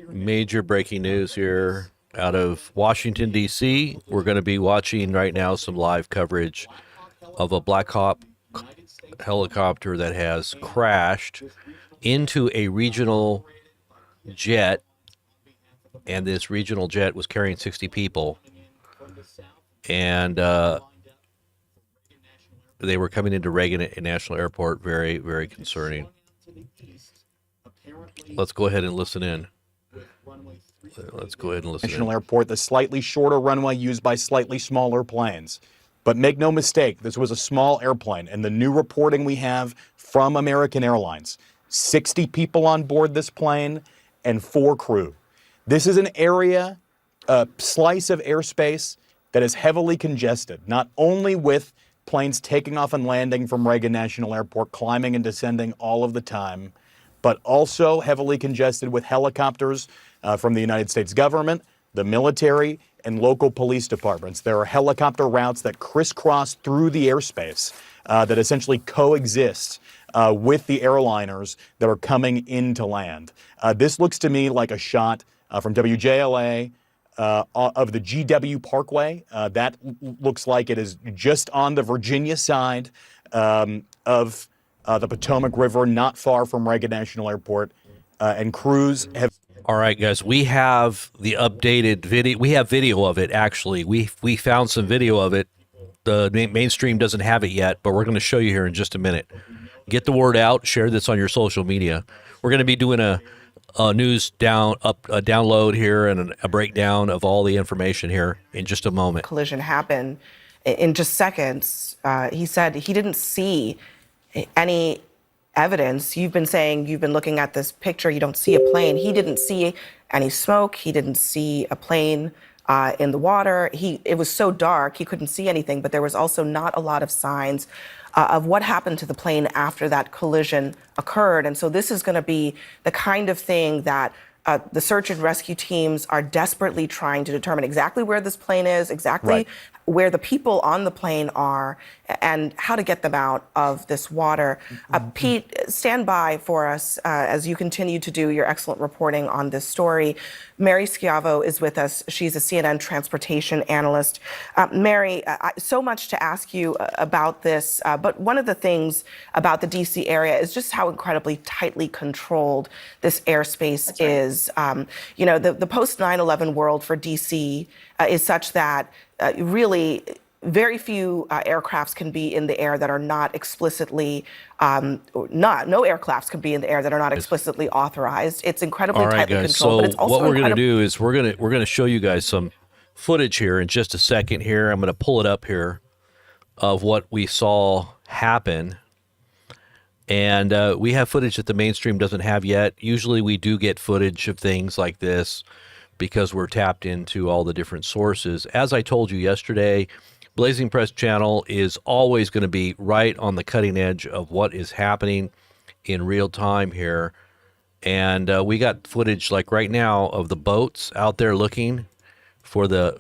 Major breaking news here out of Washington, D.C. We're going to be watching right now some live coverage of a Black Hawk helicopter that has crashed into a regional jet, and this regional jet was carrying 60 people, and they were coming into Reagan National Airport. Very, very concerning. Let's go ahead and listen in. Let's go ahead and listen National in. Airport, the slightly shorter runway used by slightly smaller planes. But make no mistake, this was a small airplane, and the new reporting we have from American Airlines, 60 people on board this plane and 4 crew. This is an area, a slice of airspace that is heavily congested, not only with planes taking off and landing from Reagan National Airport, climbing and descending all of the time, but also heavily congested with helicopters from the United States government, the military, and local police departments. There are helicopter routes that crisscross through the airspace that essentially coexist with the airliners that are coming into land. This looks to me like a shot from WJLA of the GW Parkway. That looks like it is just on the Virginia side of the Potomac River, not far from Reagan National Airport. And crews have... All right, guys, we have the updated video. We have video of it, actually. We found some video of it. The mainstream doesn't have it yet, but we're going to show you here in just a minute. Get the word out. Share this on your social media. We're going to be doing a download here and a breakdown of all the information here in just a moment. Collision happened in just seconds. He said he didn't see any evidence. You've been saying you've been looking at this picture. You don't see a plane. He didn't see any smoke. He didn't see a plane in the water. It was so dark he couldn't see anything. But there was also not a lot of signs of what happened to the plane after that collision occurred. And so this is going to be the kind of thing that the search and rescue teams are desperately trying to determine exactly where this plane is, exactly where the people on the plane are, and how to get them out of this water. Pete, stand by for us as you continue to do your excellent reporting on this story. Mary Schiavo is with us. She's a CNN transportation analyst. Mary, so much to ask you about this, but one of the things about the D.C. area is just how incredibly tightly controlled this airspace is. You know, the post 9/11 world for D.C. Is such that really very few aircrafts can be in the air that are not explicitly, no aircrafts can be in the air that are not explicitly authorized. It's incredibly tightly controlled. So but it's also what we're going to do is we're going to show you guys some footage here in just a second here. I'm going to pull it up here of what we saw happen. And we have footage that the mainstream doesn't have yet. Usually we do get footage of things like this because we're tapped into all the different sources. As I told you yesterday, Blazing Press Channel is always going to be right on the cutting edge of what is happening in real time here. And we got footage like right now of the boats out there looking for the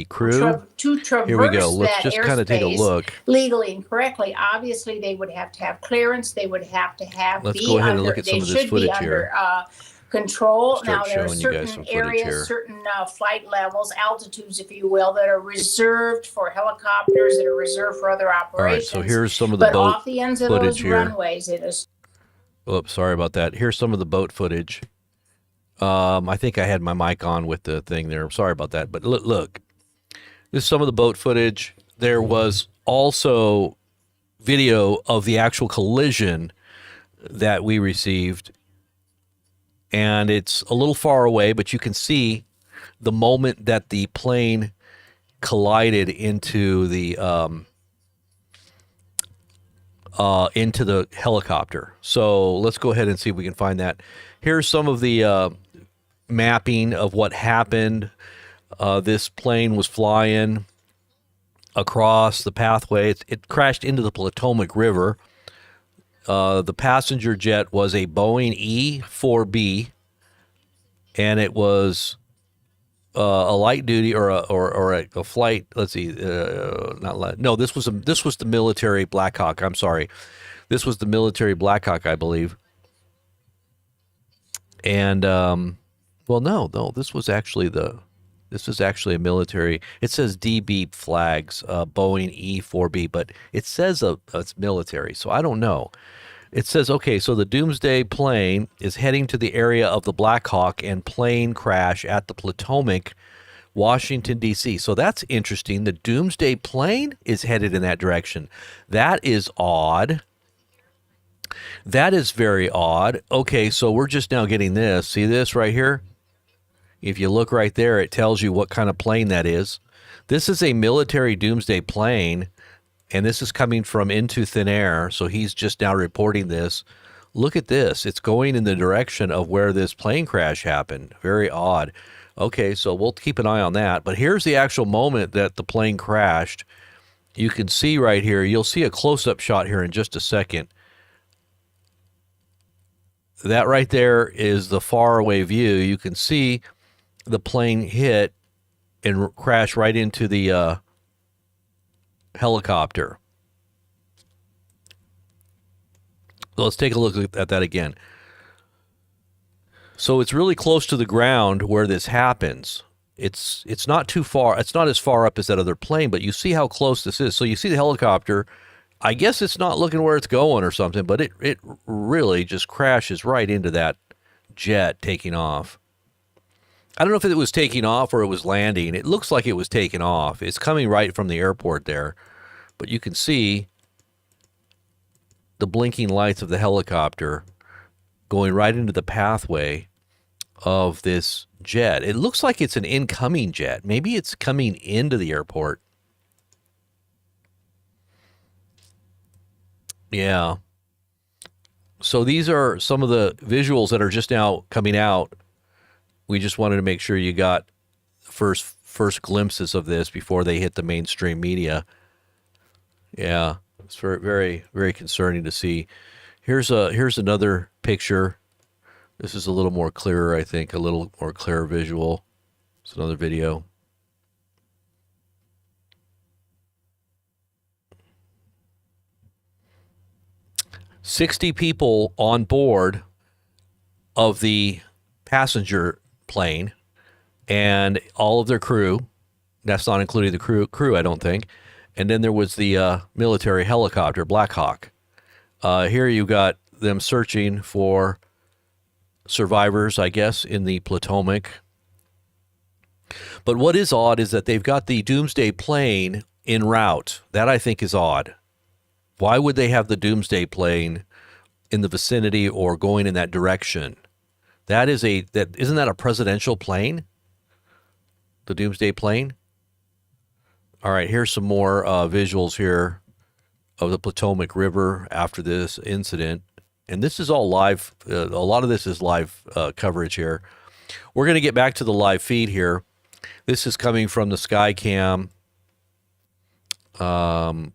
crew. To traverse here we go. Let's that just kind of take a look. Legally and correctly, obviously they would have to have clearance. They would have to have. Let's go ahead and look at some of this footage here. Control. Now there are showing you guys some certain footage here. areas, certain flight levels, altitudes, if you will, that are reserved for helicopters, that are reserved for other operations. All right, so here's some of the but boat off the ends of footage those here. runways, it is. Oops, sorry about that. Here's some of the boat footage. I think I had my mic on with the thing there. Sorry about that. But look, this is some of the boat footage. There was also video of the actual collision that we received. And it's a little far away, but you can see the moment that the plane collided into the helicopter. So let's go ahead and see if we can find that. Here's some of the mapping of what happened. This plane was flying across the pathway. It crashed into the Potomac River. The passenger jet was a Boeing E-4B, and it was a light duty or a flight. Let's see, not light. No, this was the military Black Hawk. I'm sorry, this was the military Black Hawk, I believe. And Well, no, this was actually a military. It says DB flags, Boeing E-4B, but it says it's military, so I don't know. It says, okay, so the Doomsday plane is heading to the area of the Black Hawk and plane crash at the Potomac, Washington, D.C. So that's interesting. The Doomsday plane is headed in that direction. That is odd. That is very odd. Okay, so we're just now getting this. See this right here? If you look right there, it tells you what kind of plane that is. This is a military Doomsday plane, and this is coming from into thin air, so he's just now reporting this. Look at this. It's going in the direction of where this plane crash happened. Very odd. Okay, so we'll keep an eye on that. But here's the actual moment that the plane crashed. You can see right here. You'll see a close-up shot here in just a second. That right there is the faraway view. You can see the plane hit and crash right into the helicopter. So let's take a look at that again. So it's really close to the ground where this happens. It's not too far. It's not as far up as that other plane, but you see how close this is. So you see the helicopter. I guess it's not looking where it's going or something, but it really just crashes right into that jet taking off. I don't know if it was taking off or it was landing. It looks like it was taking off. It's coming right from the airport there. But you can see the blinking lights of the helicopter going right into the pathway of this jet. It looks like it's an incoming jet. Maybe it's coming into the airport. Yeah. So these are some of the visuals that are just now coming out. We just wanted to make sure you got first glimpses of this before they hit the mainstream media. Yeah, it's very, very, very concerning to see. Here's another picture. This is a little more clearer, I think, a little more clear visual. It's another video. "60 people on board of the passenger plane and all of their crew. That's not including the crew, I don't think. And then there was the military helicopter, Black Hawk. Here you got them searching for survivors, I guess, in the Potomac. But what is odd is that they've got the Doomsday plane en route. That I think is odd. Why would they have the Doomsday plane in the vicinity or going in that direction? Isn't that a presidential plane? The Doomsday plane? All right, here's some more visuals here of the Potomac River after this incident. And this is all live. A lot of this is live coverage here. We're going to get back to the live feed here. This is coming from the Skycam. The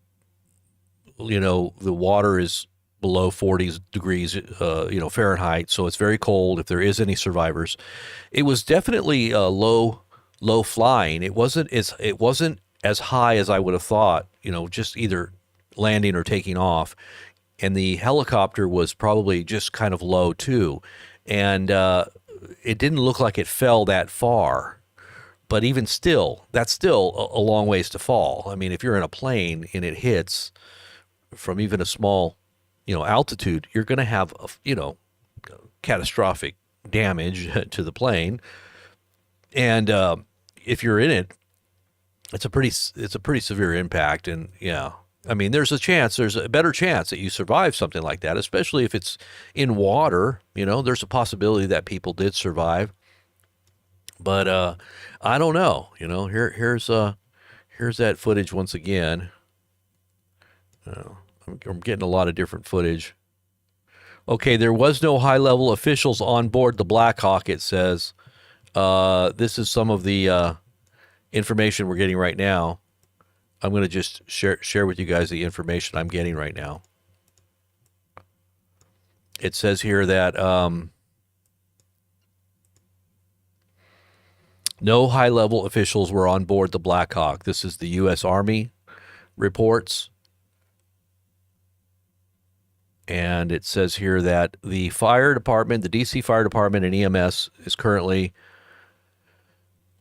water is below 40 degrees, Fahrenheit, so it's very cold if there is any survivors. It was definitely low flying. It wasn't as high as I would have thought, just either landing or taking off. And the helicopter was probably just kind of low too. And it didn't look like it fell that far. But even still, that's still a long ways to fall. I mean, if you're in a plane and it hits from even a small, altitude, you're going to have, catastrophic damage to the plane. And if you're in it, it's a pretty severe impact. And yeah, I mean, there's a better chance that you survive something like that, especially if it's in water. There's a possibility that people did survive. But I don't know. Here's that footage once again. I'm getting a lot of different footage. Okay, there was no high-level officials on board the Black Hawk, it says. This is some of the information we're getting right now. I'm going to just share with you guys the information I'm getting right now. It says here that no high-level officials were on board the Black Hawk. This is the U.S. Army reports. And it says here that the fire department, the DC Fire Department and EMS is currently,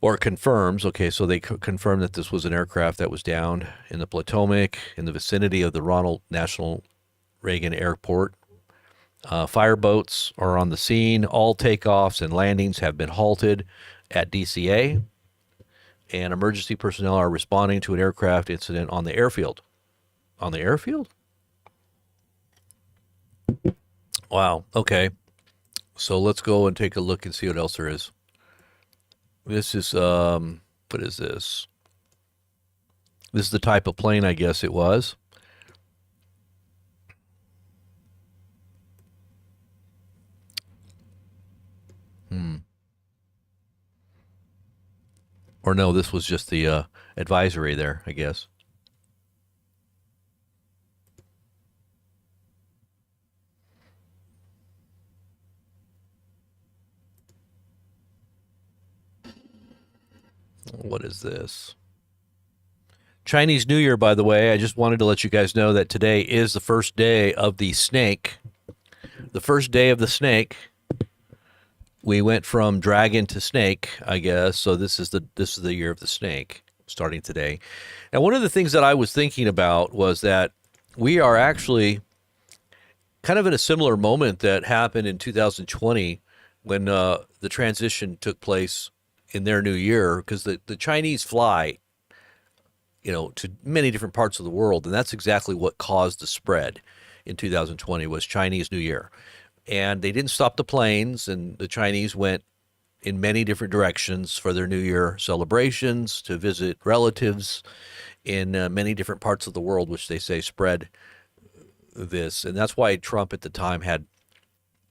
or confirms, okay, so they confirmed that this was an aircraft that was downed in the Potomac in the vicinity of the Ronald National Reagan Airport. Fireboats are on the scene. All takeoffs and landings have been halted at DCA, and emergency personnel are responding to an aircraft incident on the airfield. On the airfield? Wow. Okay. So let's go and take a look and see what else there is. This is what is this? This is the type of plane I guess it was. Or no, this was just the advisory there, I guess. What is this? Chinese New Year, by the way. I just wanted to let you guys know that today is the first day of the snake. The first day of the snake. We went from dragon to snake, I guess. So this is the year of the snake, starting today. Now, one of the things that I was thinking about was that we are actually kind of in a similar moment that happened in 2020 when the transition took place in their new year, because the Chinese fly, to many different parts of the world, and that's exactly what caused the spread in 2020 was Chinese New Year. And they didn't stop the planes, and the Chinese went in many different directions for their New Year celebrations to visit relatives in many different parts of the world, which they say spread this. And that's why Trump at the time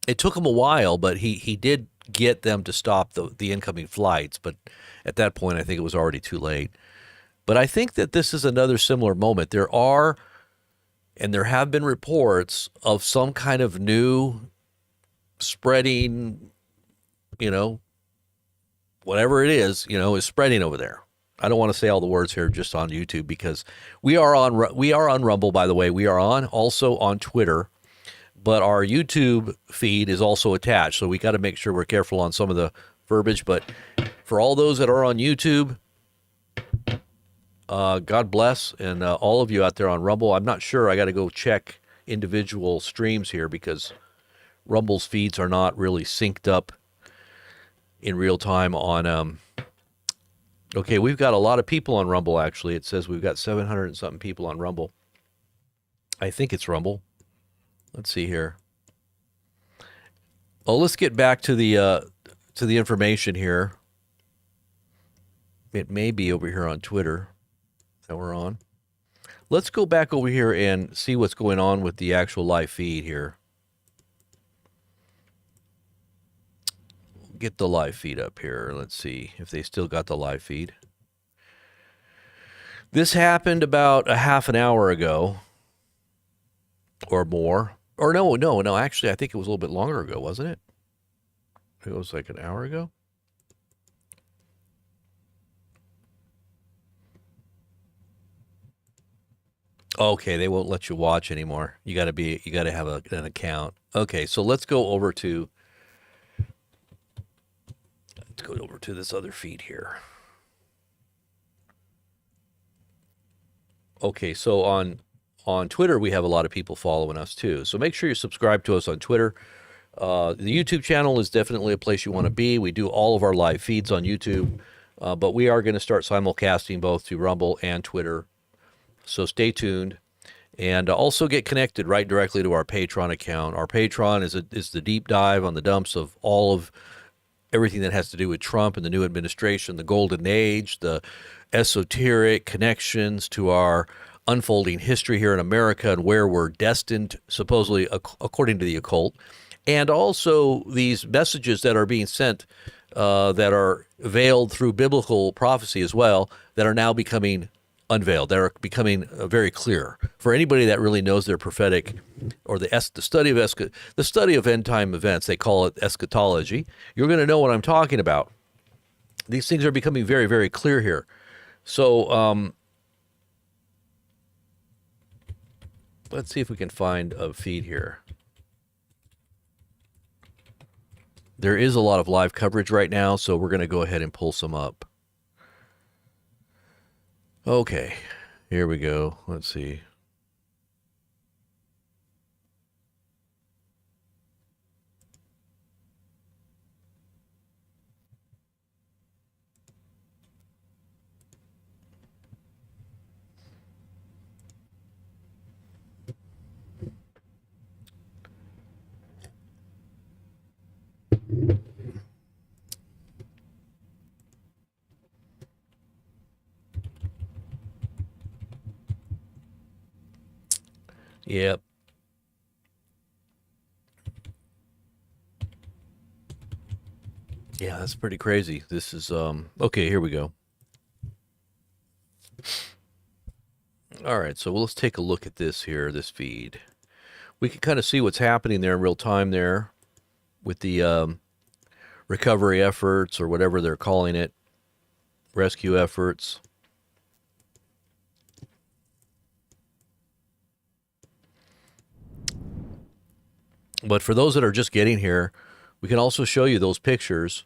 it took him a while, but he did get them to stop the incoming flights. But at that point, I think it was already too late. But I think that this is another similar moment. There have been reports of some kind of new spreading, whatever it is spreading over there. I don't want to say all the words here just on YouTube because we are on Rumble, by the way. We are also on Twitter, but our YouTube feed is also attached. So we got to make sure we're careful on some of the verbiage. But for all those that are on YouTube, God bless, and all of you out there on Rumble. I'm not sure. I got to go check individual streams here because Rumble's feeds are not really synced up in real time on. Okay, we've got a lot of people on Rumble. Actually, it says we've got 700 and something people on Rumble. I think it's Rumble. Let's see here. Well, let's get back to the information here. It may be over here on Twitter that we're on. Let's go back over here and see what's going on with the actual live feed here. Get the live feed up here. Let's see if they still got the live feed. This happened about a half an hour ago or more. Or no. Actually, I think it was a little bit longer ago, wasn't it? It was like an hour ago. Okay, they won't let you watch anymore. You got to have an account. Okay, so let's go over to this other feed here. Okay, so on Twitter we have a lot of people following us too. So make sure you subscribe to us on Twitter. The YouTube channel is definitely a place you want to be. We do all of our live feeds on YouTube, but we are going to start simulcasting both to Rumble and Twitter. So stay tuned, and also get connected right directly to our Patreon account. Our Patreon is the deep dive on the dumps of all of everything that has to do with Trump and the new administration, the golden age, the esoteric connections to our unfolding history here in America and where we're destined, supposedly according to the occult, and also these messages that are being sent that are veiled through biblical prophecy as well, that are now becoming unveiled. They're becoming very clear for anybody that really knows their prophetic or the study of end time events. They call it eschatology. You're going to know what I'm talking about. These things are becoming very, very clear here. So let's see if we can find a feed here. There is a lot of live coverage right now, so we're going to go ahead and pull some up. Okay, here we go. Let's see. Yep. Yeah, that's pretty crazy. This is okay, here we go. All right, so let's take a look at this here, this feed. We can kind of see what's happening there in real time there with the recovery efforts or whatever they're calling it, rescue efforts. But for those that are just getting here, we can also show you those pictures.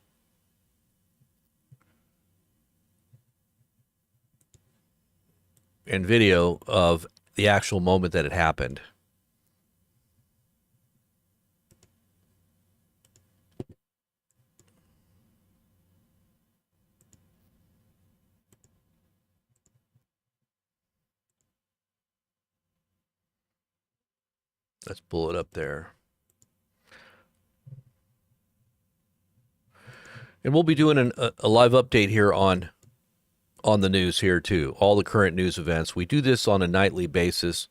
And video of the actual moment that it happened. Let's pull it up there. And we'll be doing a live update here on the news here too. All the current news events. We do this on a nightly basis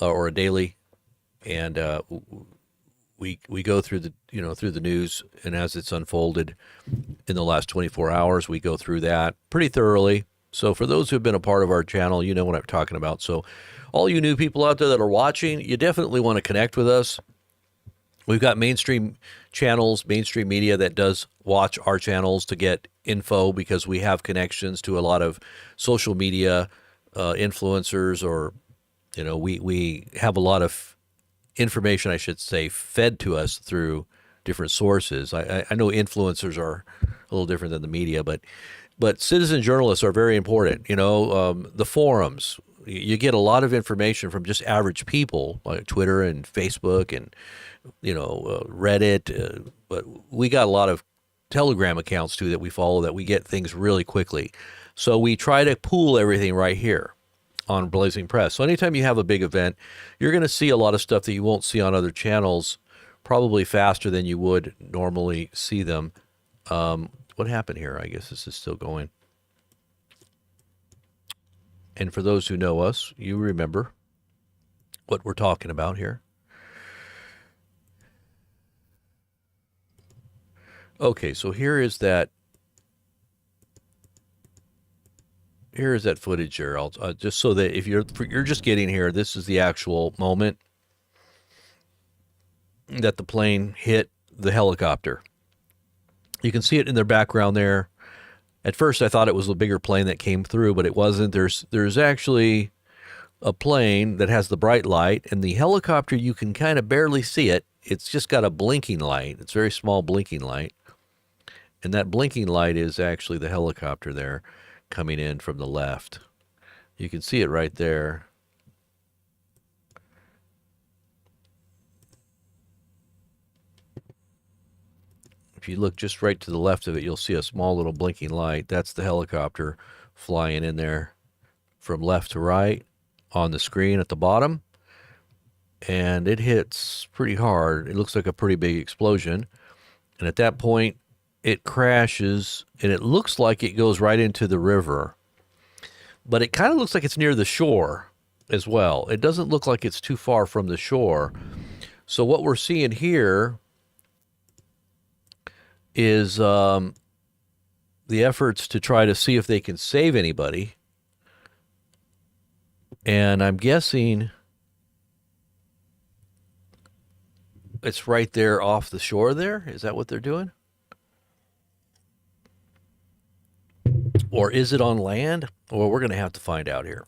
or a daily, and we go through the through the news, and as it's unfolded in the last 24 hours, we go through that pretty thoroughly. So for those who have been a part of our channel, you know what I'm talking about. So all you new people out there that are watching, you definitely want to connect with us. We've got mainstream channels, mainstream media that does watch our channels to get info because we have connections to a lot of social media influencers, or we have a lot of information, I should say, fed to us through different sources. I know influencers are a little different than the media, but citizen journalists are very important. The forums. You get a lot of information from just average people like Twitter and Facebook and Reddit, but we got a lot of Telegram accounts too that we follow that we get things really quickly. So we try to pool everything right here on Blazing Press. So anytime you have a big event, you're going to see a lot of stuff that you won't see on other channels, probably faster than you would normally see them. What happened here? I guess this is still going. And for those who know us, you remember what we're talking about here. Okay, so here is that footage here. I'll just so that if you're just getting here, this is the actual moment that the plane hit the helicopter. You can see it in their background there. At first, I thought it was a bigger plane that came through, but it wasn't. There's actually a plane that has the bright light, and the helicopter, you can kind of barely see it. It's just got a blinking light. It's a very small blinking light. And that blinking light is actually the helicopter there coming in from the left. You can see it right there. If you look just right to the left of it, you'll see a small little blinking light. That's the helicopter flying in there from left to right on the screen at the bottom. And it hits pretty hard. It looks like a pretty big explosion. And at that point, it crashes, and it looks like it goes right into the river. But it kind of looks like it's near the shore as well. It doesn't look like it's too far from the shore. So what we're seeing here is the efforts to try to see if they can save anybody. And I'm guessing it's right there off the shore there. Is that what they're doing? Or is it on land? Well, we're going to have to find out here.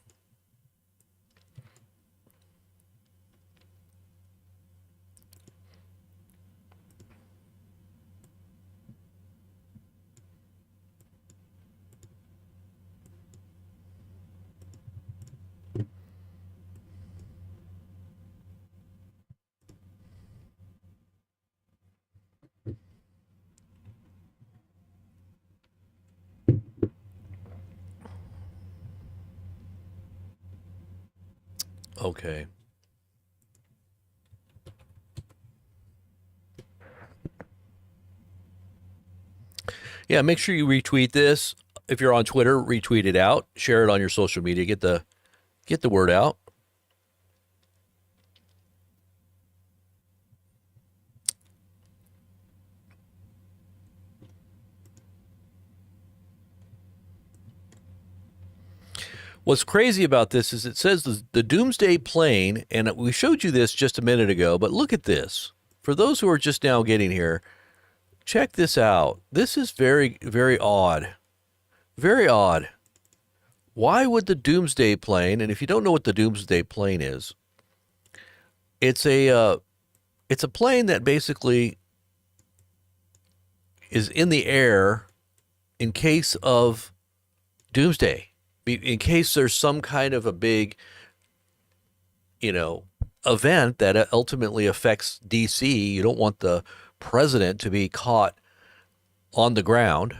Okay. Yeah, make sure you retweet this. If you're on Twitter, retweet it out, share it on your social media, get the word out. What's crazy about this is it says the doomsday plane, and we showed you this just a minute ago, but look at this. For those who are just now getting here, check this out. This is very, very odd. Very odd. Why would the doomsday plane, and if you don't know what the doomsday plane is, it's a plane that basically is in the air in case of doomsday. In case there's some kind of a big, event that ultimately affects D.C., you don't want the president to be caught on the ground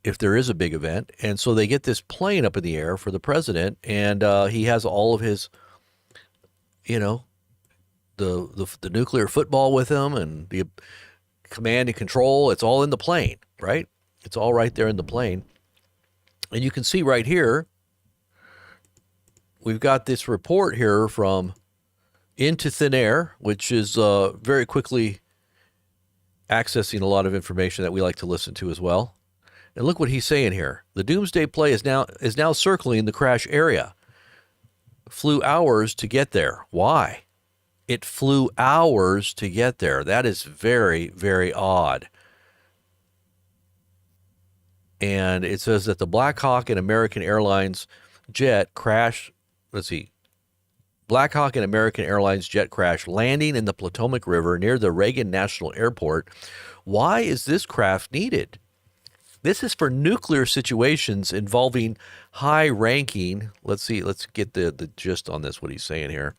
if there is a big event. And so they get this plane up in the air for the president, and he has all of his, the nuclear football with him and the command and control. It's all in the plane, right? It's all right there in the plane. And you can see right here, we've got this report here from Into Thin Air, which is very quickly accessing a lot of information that we like to listen to as well. And look what he's saying here. The doomsday plane is now circling the crash area. Flew hours to get there. Why? It flew hours to get there. That is very, very odd. And it says that the Black Hawk and American Airlines jet crashed. Let's see. Black Hawk and American Airlines jet crash landing in the Potomac River near the Reagan National Airport. Why is this craft needed? This is for nuclear situations involving high-ranking, let's get the gist on this, what he's saying here.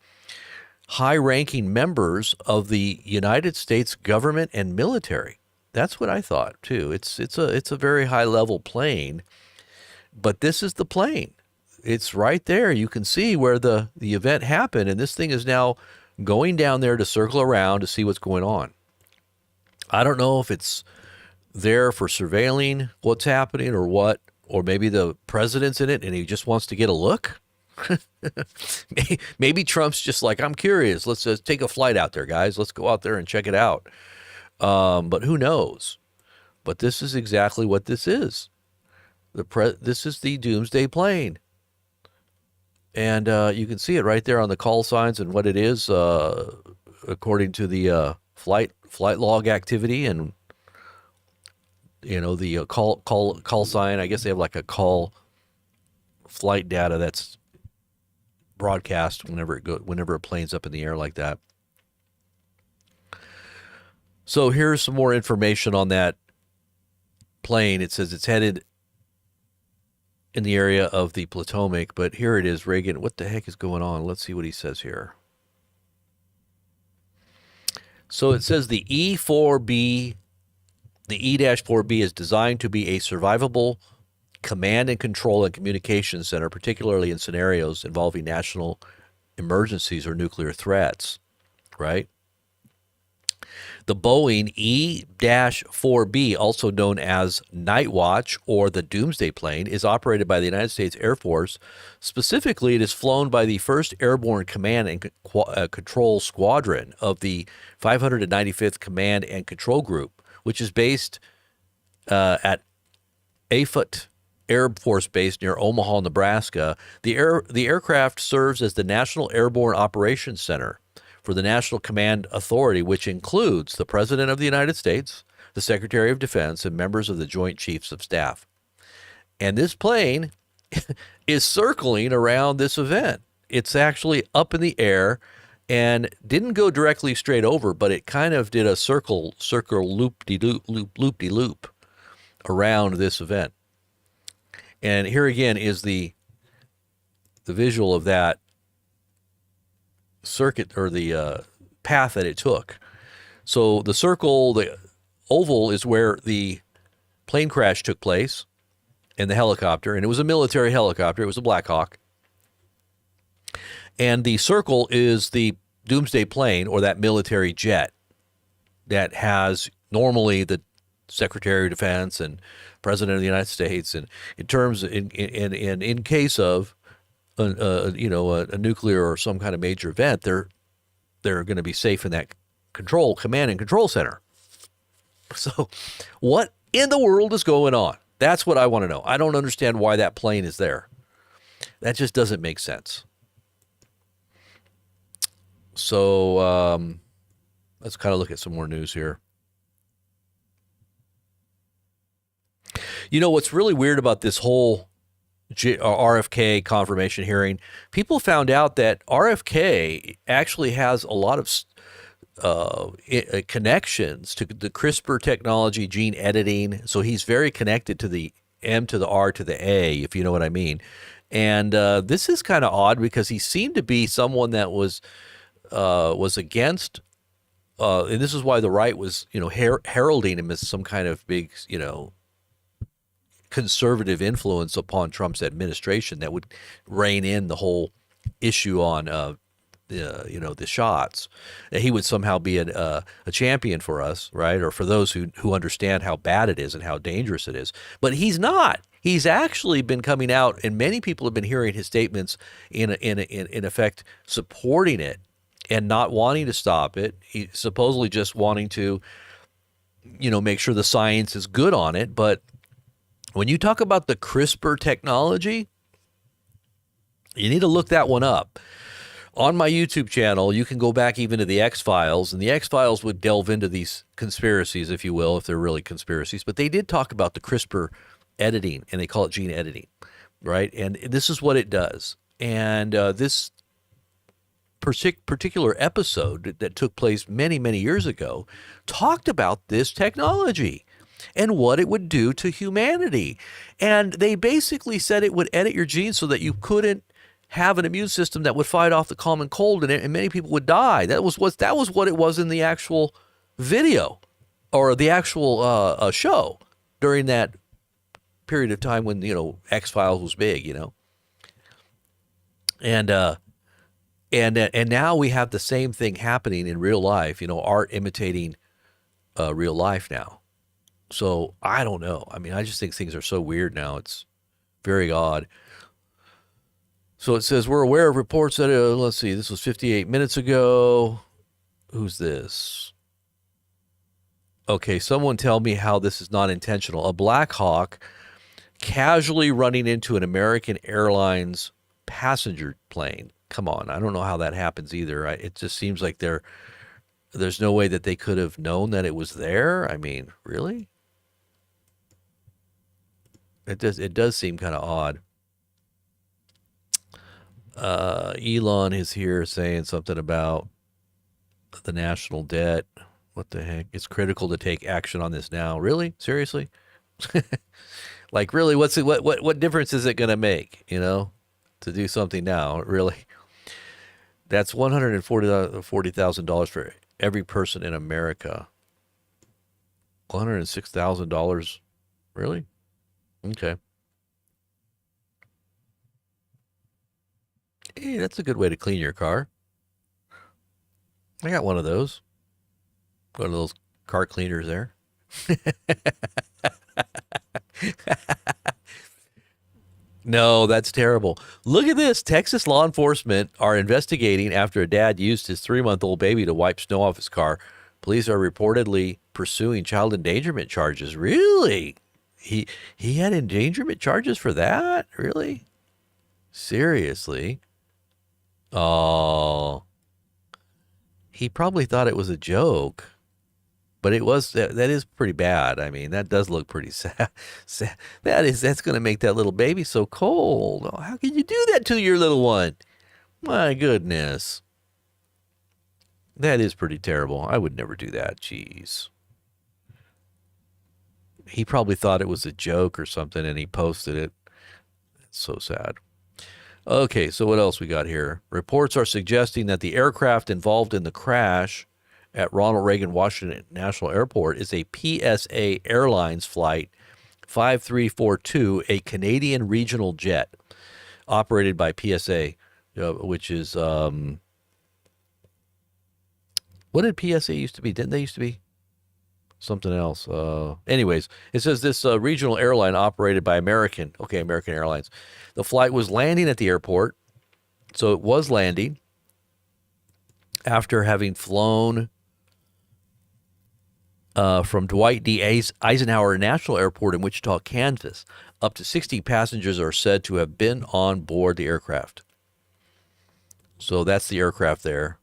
High-ranking members of the United States government and military. That's what I thought too. It's a very high-level plane, but this is the plane. It's right there. You can see where the event happened, and this thing is now going down there to circle around to see what's going on. I don't know if it's there for surveilling what's happening or what, or maybe the president's in it and he just wants to get a look. Maybe Trump's just like, I'm curious. Let's just take a flight out there, guys. Let's go out there and check it out. But who knows? But this is exactly what this is. This is the doomsday plane. And you can see it right there on the call signs and what it is, according to the flight log activity and the call sign. I guess they have like a call flight data that's broadcast whenever a plane's up in the air like that. So here's some more information on that plane. It says it's headed in the area of the Potomac, but here it is, Reagan. What the heck is going on? Let's see what he says here. So it says the E-4B is designed to be a survivable command and control and communication center, particularly in scenarios involving national emergencies or nuclear threats, right? The Boeing E-4B, also known as Night Watch or the Doomsday Plane, is operated by the United States Air Force. Specifically, it is flown by the 1st Airborne Command and Control Squadron of the 595th Command and Control Group, which is based at Offutt Air Force Base near Omaha, Nebraska. The aircraft serves as the National Airborne Operations Center for the National Command Authority, which includes the President of the United States, the Secretary of Defense, and members of the Joint Chiefs of Staff. And this plane is circling around this event. It's actually up in the air and didn't go directly straight over, but it kind of did a circle loop-de-loop around this event. And here again is the visual of that circuit or the path that it took. So the circle, the oval is where the plane crash took place and the helicopter, and it was a military helicopter. It was a Black Hawk. And the circle is the doomsday plane or that military jet that has normally the Secretary of Defense and President of the United States. And in terms, in case of a nuclear or some kind of major event, they're going to be safe in that command and control center. So what in the world is going on? That's what I want to know. I don't understand why that plane is there. That just doesn't make sense. So let's kind of look at some more news here. You know, what's really weird about this whole RFK confirmation hearing, people found out that RFK actually has a lot of connections to the CRISPR technology, gene editing. So he's very connected to the M to the R to the A, if you know what I mean. And this is kind of odd because he seemed to be someone that was against, and this is why the right was, heralding him as some kind of big, conservative influence upon Trump's administration that would rein in the whole issue on the shots. He would somehow be a champion for us, right? Or for those who understand how bad it is and how dangerous it is. But he's not. He's actually been coming out, and many people have been hearing his statements in effect supporting it and not wanting to stop it. He supposedly just wanting to, make sure the science is good on it. But when you talk about the CRISPR technology, you need to look that one up. On my YouTube channel, you can go back even to the X-Files, and the X-Files would delve into these conspiracies, if you will, if they're really conspiracies. But they did talk about the CRISPR editing, and they call it gene editing, right? And this is what it does. And this particular episode that took place many, many years ago talked about this technology and what it would do to humanity. And they basically said it would edit your genes so that you couldn't have an immune system that would fight off the common cold, and many people would die. That was what it was in the actual video or the actual show during that period of time when X-Files was big, and now we have the same thing happening in real life. Art imitating real life now. So I don't know. I mean, I just think things are so weird now. It's very odd. So it says, we're aware of reports that, let's see, this was 58 minutes ago. Who's this? Okay, someone tell me how this is not intentional. A Black Hawk casually running into an American Airlines passenger plane. Come on, I don't know how that happens either. It just seems like there's no way that they could have known that it was there. I mean, really? It does seem kind of odd. Elon is here saying something about the national debt. What the heck? It's critical to take action on this now. Really? Seriously? Like, really? What difference is it going to make? To do something now? Really? That's $140,000 for every person in America. $106,000. Really? Okay. Hey, that's a good way to clean your car. I got one of those. One of those car cleaners there. No, that's terrible. Look at this. Texas law enforcement are investigating after a dad used his 3-month-old baby to wipe snow off his car. Police are reportedly pursuing child endangerment charges. Really? He had endangerment charges for that? Really? Seriously? Oh. He probably thought it was a joke. But it was that is pretty bad. I mean, that does look pretty sad. That's going to make that little baby so cold. Oh, how can you do that to your little one? My goodness. That is pretty terrible. I would never do that. Jeez. He probably thought it was a joke or something, and he posted it. It's so sad. Okay, so what else we got here? Reports are suggesting that the aircraft involved in the crash at Ronald Reagan Washington National Airport is a PSA Airlines flight 5342, a Canadian regional jet operated by PSA which is what did PSA used to be? Didn't they used to be something else? Anyways, it says this regional airline operated by American Airlines. The flight was landing at the airport, so it was landing after having flown from Dwight D. Eisenhower National Airport in Wichita, Kansas. Up to 60 passengers are said to have been on board the aircraft. So that's the aircraft there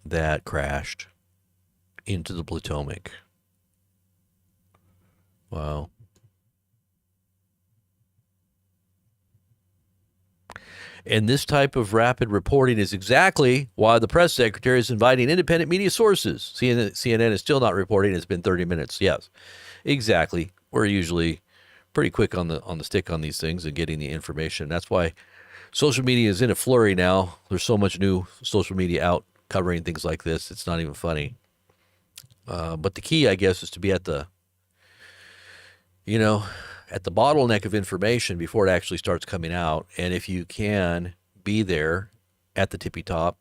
that crashed into the Potomac. Wow. And this type of rapid reporting is exactly why the press secretary is inviting independent media sources. CNN is still not reporting. It's been 30 minutes. Yes, exactly. We're usually pretty quick on the stick on these things and getting the information. That's why social media is in a flurry now. There's so much new social media out covering things like this. It's not even funny. But the key, I guess, is to be at the bottleneck of information before it actually starts coming out. And if you can be there at the tippy top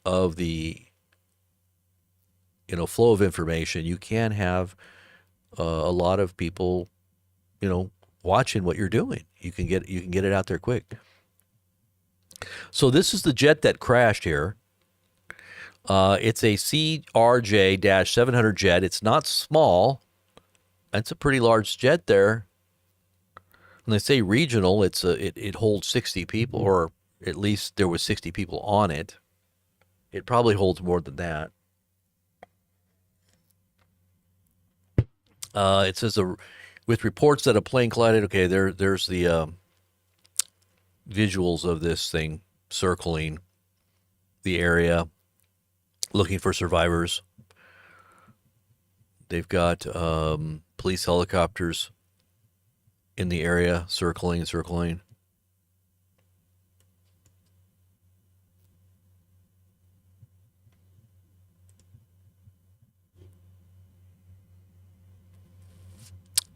of the flow of information, you can have a lot of people watching what you're doing. You can get it out there quick. So this is the jet that crashed here. It's a CRJ-700 jet. It's not small. It's a pretty large jet there. When they say regional, it holds 60 people, or at least there was 60 people on it. It probably holds more than that. It says with reports that a plane collided. Okay, there's the visuals of this thing circling the area, looking for survivors. They've got police helicopters in the area, circling.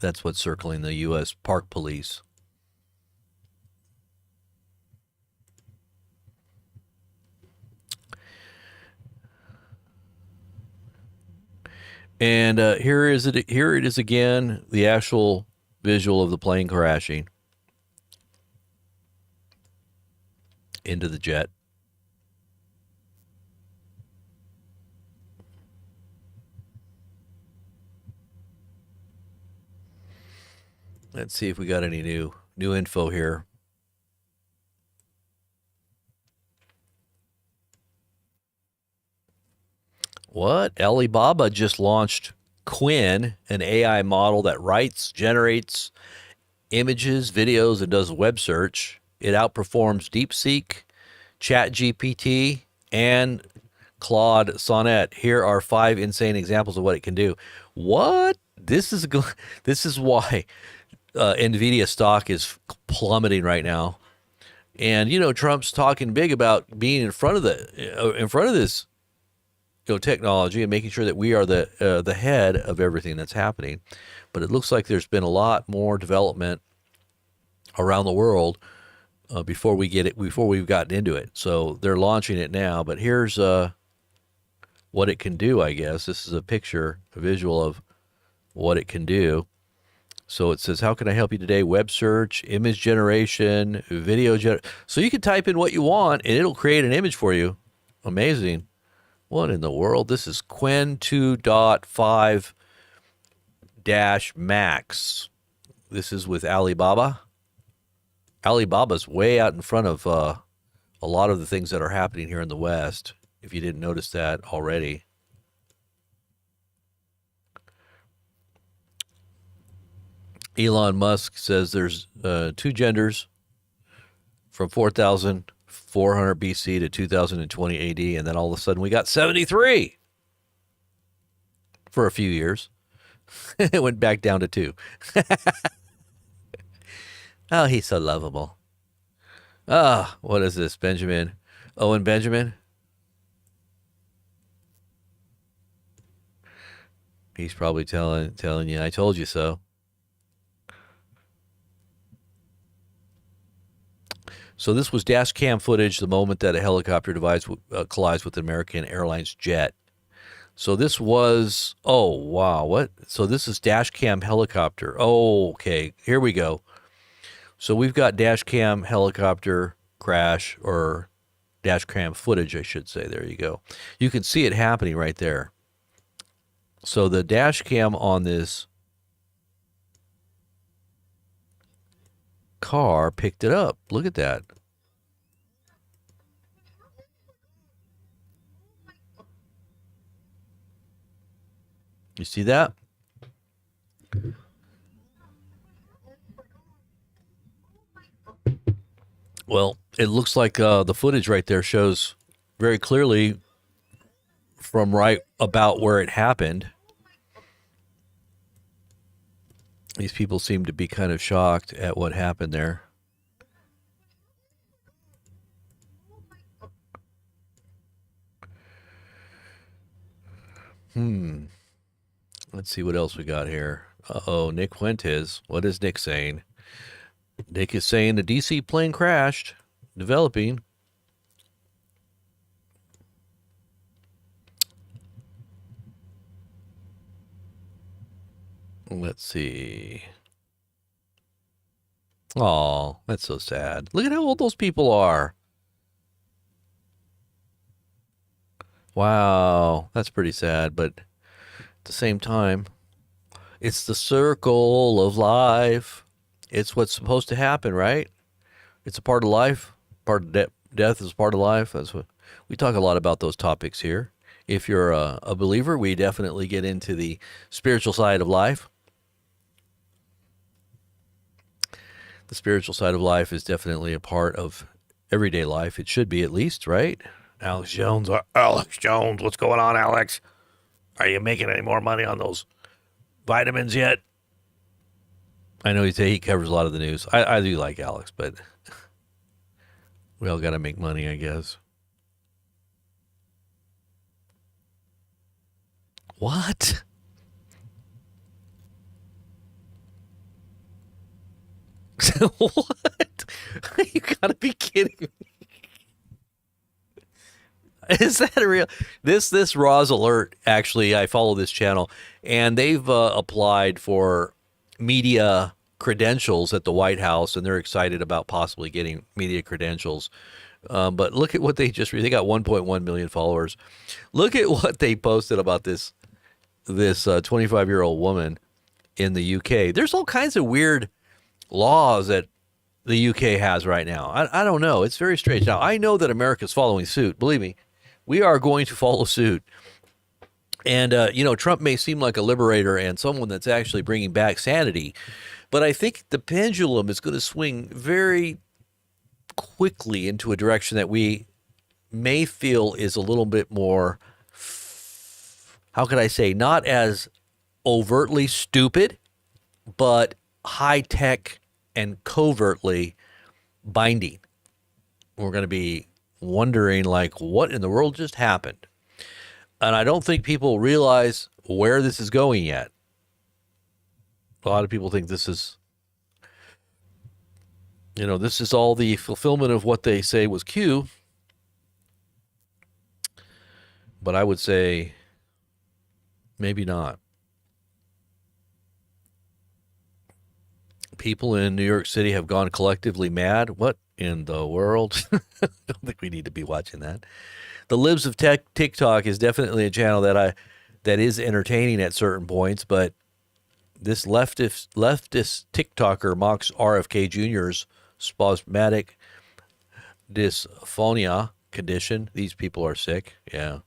That's what's circling, the U.S. Park Police. And here it is again, the actual visual of the plane crashing into the jet. Let's see if we got any new info here. What? Alibaba just launched Quinn, an AI model that writes, generates images, videos, and does web search. It outperforms DeepSeek, ChatGPT, and Claude Sonnet. Here are 5 insane examples of what it can do. What? This is why Nvidia stock is plummeting right now. And Trump's talking big about being in front of this technology and making sure that we are the head of everything that's happening. But it looks like there's been a lot more development around the world before we've gotten into it. So they're launching it now. But here's what it can do, I guess. This is a visual of what it can do. So it says, how can I help you today? Web search, image generation, so you can type in what you want and it'll create an image for you. Amazing. What in the world? This is Qwen 2.5-Max. This is with Alibaba. Alibaba's way out in front of a lot of the things that are happening here in the West, if you didn't notice that already. Elon Musk says there's 2 genders from 4,400 BC to 2020 AD, and then all of a sudden we got 73 for a few years. It went back down to 2. Oh, he's so lovable. What is this? Benjamin? Owen Benjamin? He's probably telling you, I told you so. So this was dash cam footage the moment that a helicopter collides with an American Airlines jet. So this was, oh, wow, what? So this is dash cam helicopter. Oh, okay, here we go. So we've got dash cam helicopter crash, or dash cam footage, I should say. There you go. You can see it happening right there. So the dash cam on this car picked it up. Look at that. You see that? Well, it looks like the footage right there shows very clearly from right about where it happened. These people seem to be kind of shocked at what happened there. Let's see what else we got here. Uh-oh, Nick Fuentes. What is Nick saying? Nick is saying the DC plane crashed, developing. Let's see. Oh, that's so sad. Look at how old those people are. Wow, that's pretty sad, but at the same time, it's the circle of life. It's what's supposed to happen, right? It's a part of life. Part of death is part of life. That's what we talk a lot about, those topics here. If you're a believer, we definitely get into the spiritual side of life. The spiritual side of life is definitely a part of everyday life. It should be, at least, right? Alex Jones, what's going on, Alex? Are you making any more money on those vitamins yet? I know he covers a lot of the news. I do like Alex, but we all got to make money, I guess. What? What? You gotta be kidding me. Is that real? This Roz Alert, actually, I follow this channel, and they've applied for media credentials at the White House, and they're excited about possibly getting media credentials. But look at what they they got 1.1 million followers. Look at what they posted about this 25-year-old woman in the UK. There's all kinds of weird laws that the UK has right now. I don't know. It's very strange. Now, I know that America's following suit. Believe me, we are going to follow suit. And, Trump may seem like a liberator and someone that's actually bringing back sanity, but I think the pendulum is going to swing very quickly into a direction that we may feel is a little bit more, how could I say, not as overtly stupid, but high-tech and covertly binding. We're going to be wondering, like, what in the world just happened? And I don't think people realize where this is going yet. A lot of people think this is all the fulfillment of what they say was Q. But I would say maybe not. People in New York City have gone collectively mad. What in the world? I don't think we need to be watching that. The Libs of TikTok is definitely a channel that is entertaining at certain points, but this leftist TikToker mocks RFK Jr.'s spasmodic dysphonia condition. These people are sick. Yeah.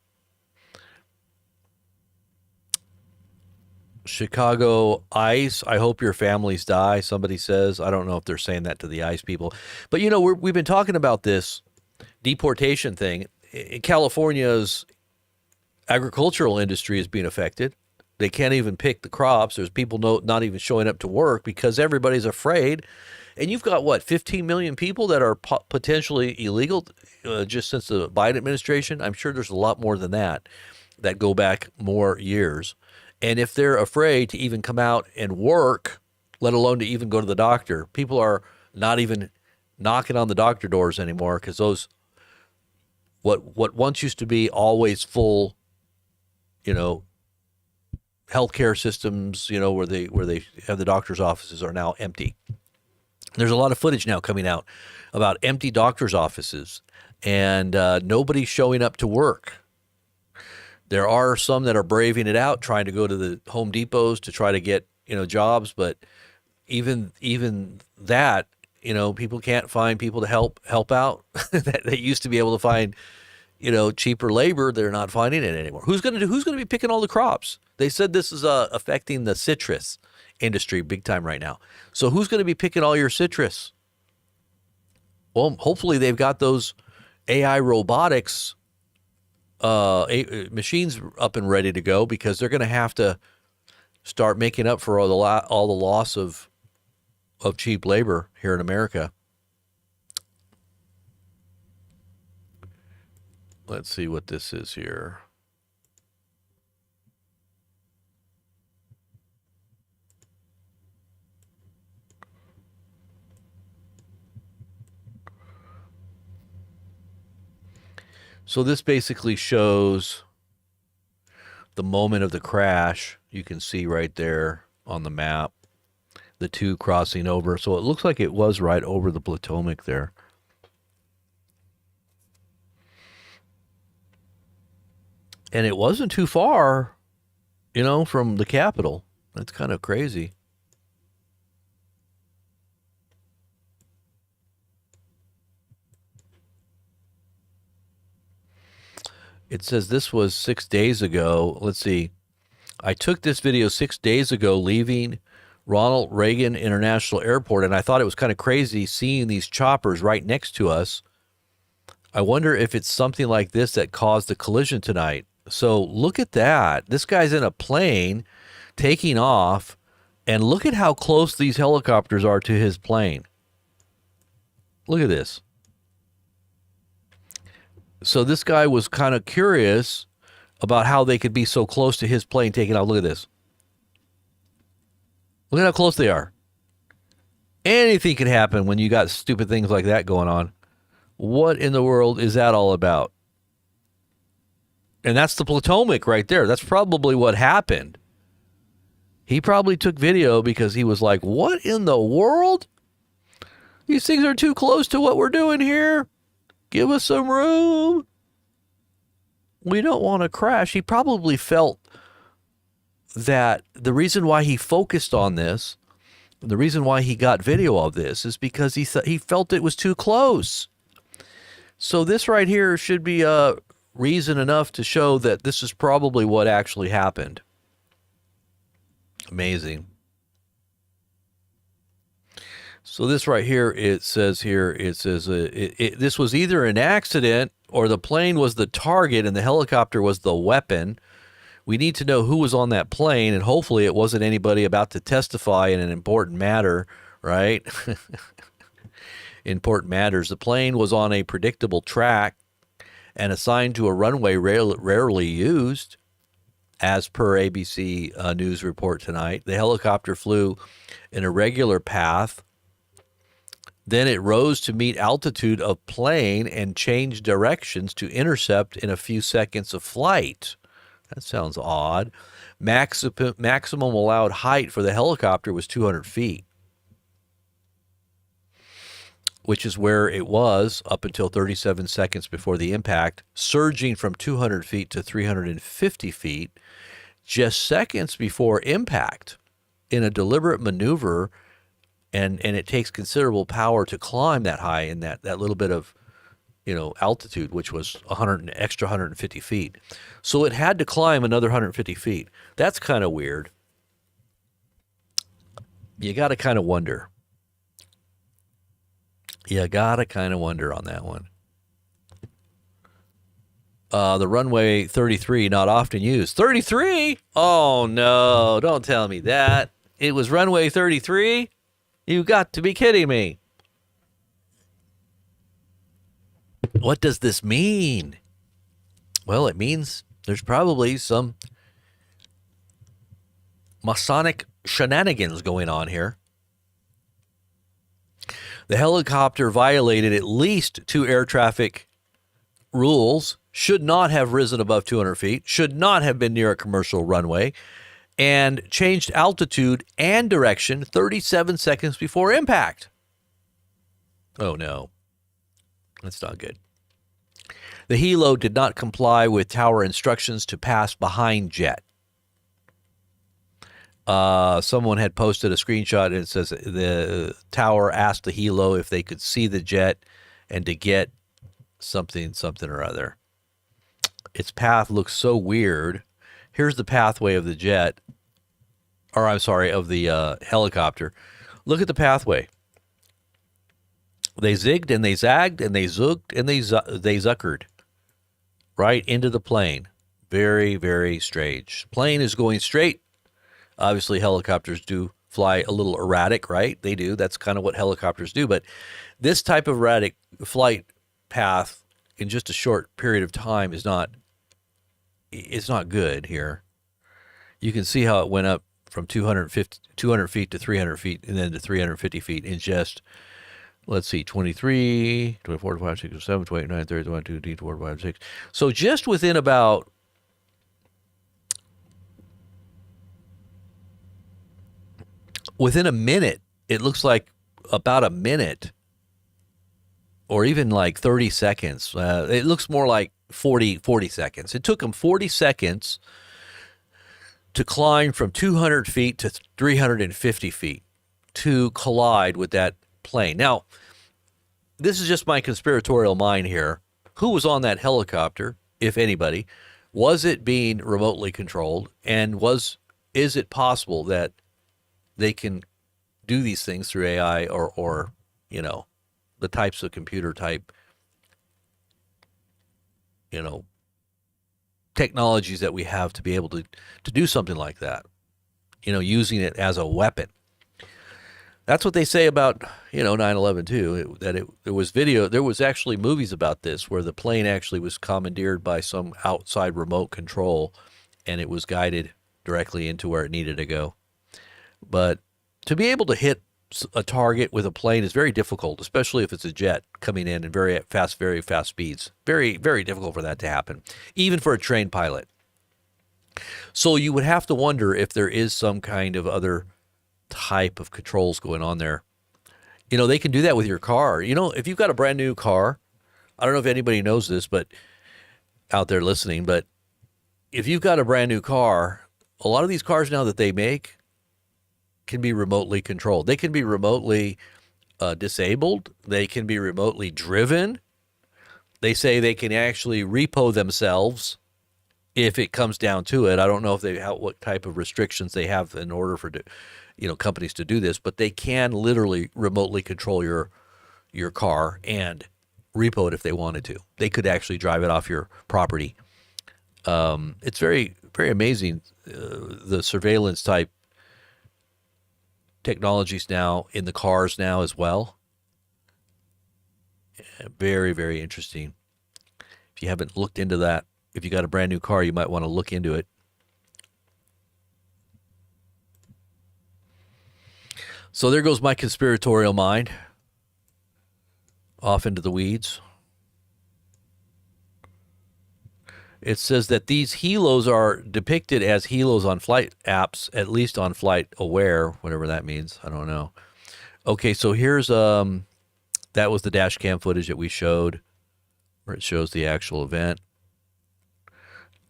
Chicago ICE, I hope your families die, somebody says. I don't know if they're saying that to the ICE people. But, we've been talking about this deportation thing. California's agricultural industry is being affected. They can't even pick the crops. There's people not even showing up to work because everybody's afraid. And you've got, 15 million people that are potentially illegal just since the Biden administration? I'm sure there's a lot more than that go back more years. And if they're afraid to even come out and work, let alone to even go to the doctor, people are not even knocking on the doctor doors anymore, because those what once used to be always full, healthcare systems, where they have the doctor's offices, are now empty. There's a lot of footage now coming out about empty doctor's offices and nobody showing up to work. There are some that are braving it out, trying to go to the Home Depots to try to get jobs, but even that, people can't find people to help out. They used to be able to find cheaper labor. They're not finding it anymore. Who's going to be picking all the crops? They said this is affecting the citrus industry big time right now. So who's going to be picking all your citrus? Well, hopefully they've got those AI robotics machines up and ready to go, because they're going to have to start making up for all the loss of cheap labor here in America. Let's see what this is here. So this basically shows the moment of the crash. You can see right there on the map, the two crossing over. So it looks like it was right over the Potomac there. And it wasn't too far, from the Capitol. That's kind of crazy. It says this was 6 days ago. Let's see. I took this video 6 days ago leaving Ronald Reagan International Airport, and I thought it was kind of crazy seeing these choppers right next to us. I wonder if it's something like this that caused the collision tonight. So look at that. This guy's in a plane taking off, and look at how close these helicopters are to his plane. Look at this. So this guy was kind of curious about how they could be so close to his plane taking off. Look at this. Look at how close they are. Anything can happen when you got stupid things like that going on. What in the world is that all about? And that's the Potomac right there. That's probably what happened. He probably took video because he was like, what in the world? These things are too close to what we're doing here. Give us some room. We don't want to crash. He probably felt that the reason why he focused on this, the reason why he got video of this, is because he felt it was too close. So this right here should be reason enough to show that this is probably what actually happened. Amazing. So this right here, it says this was either an accident or the plane was the target and the helicopter was the weapon. We need to know who was on that plane, and hopefully it wasn't anybody about to testify in an important matter, right? Important matters. The plane was on a predictable track and assigned to a runway rarely used, as per ABC News report tonight. The helicopter flew in a regular path. Then it rose to meet altitude of plane and changed directions to intercept in a few seconds of flight. That sounds odd. Maximum allowed height for the helicopter was 200 feet, which is where it was up until 37 seconds before the impact, surging from 200 feet to 350 feet just seconds before impact in a deliberate maneuver. And it takes considerable power to climb that high in that little bit of, altitude, which was 150 feet. So it had to climb another 150 feet. That's kind of weird. You got to kind of wonder. You got to kind of wonder on that one. The runway 33, not often used. 33? Oh, no, don't tell me that. It was runway 33? You got to be kidding me. What does this mean? Well, it means there's probably some Masonic shenanigans going on here. The helicopter violated at least 2 air traffic rules, should not have risen above 200 feet, should not have been near a commercial runway, and changed altitude and direction 37 seconds before impact. Oh no, that's not good. The helo did not comply with tower instructions to pass behind jet. Someone had posted a screenshot and it says the tower asked the helo if they could see the jet and to get something or other. Its path looks so weird. Here's the pathway of the jet, or I'm sorry, of the helicopter. Look at the pathway. They zigged and they zagged and they zooked and they zuckered right into the plane. Very, very strange. Plane is going straight. Obviously, helicopters do fly a little erratic, right? They do. That's kind of what helicopters do. But this type of erratic flight path in just a short period of time is not, it's not good here. You can see how it went up from 200 feet to 300 feet and then to 350 feet in just, let's see, 23, 24, 25, 26, 27, 28, 29, 30, 22, 24, 25, 6. So just within about within a minute, it looks like about a minute or even like 30 seconds. It looks more like 40 seconds. It took them 40 seconds to climb from 200 feet to 350 feet to collide with that plane. Now, this is just my conspiratorial mind here. Who was on that helicopter, if anybody? Was it being remotely controlled? And is it possible that they can do these things through AI or the types of computer type, technologies that we have to be able to do something like that, using it as a weapon. That's what they say about, 9/11 too, there was video, there was actually movies about this where the plane actually was commandeered by some outside remote control and it was guided directly into where it needed to go. But to be able to hit a target with a plane is very difficult, especially if it's a jet coming in very fast speeds. Very, very difficult for that to happen, even for a trained pilot. So you would have to wonder if there is some kind of other type of controls going on there. They can do that with your car. If you've got a brand new car, I don't know if anybody knows this, but out there listening, but if you've got a brand new car, a lot of these cars now that they make can be remotely controlled. They can be remotely disabled. They can be remotely driven. They say they can actually repo themselves if it comes down to it. I don't know if what type of restrictions they have in order for companies to do this, but they can literally remotely control your car and repo it if they wanted to. They could actually drive it off your property. It's very, very amazing, the surveillance type technologies now in the cars now as well. Very, very interesting. If you haven't looked into that, if you got a brand new car, you might want to look into it. So there goes my conspiratorial mind off into the weeds. It says that these helos are depicted as helos on flight apps, at least on Flight Aware, whatever that means. I don't know. Okay, so here's that was the dash cam footage that we showed, where it shows the actual event.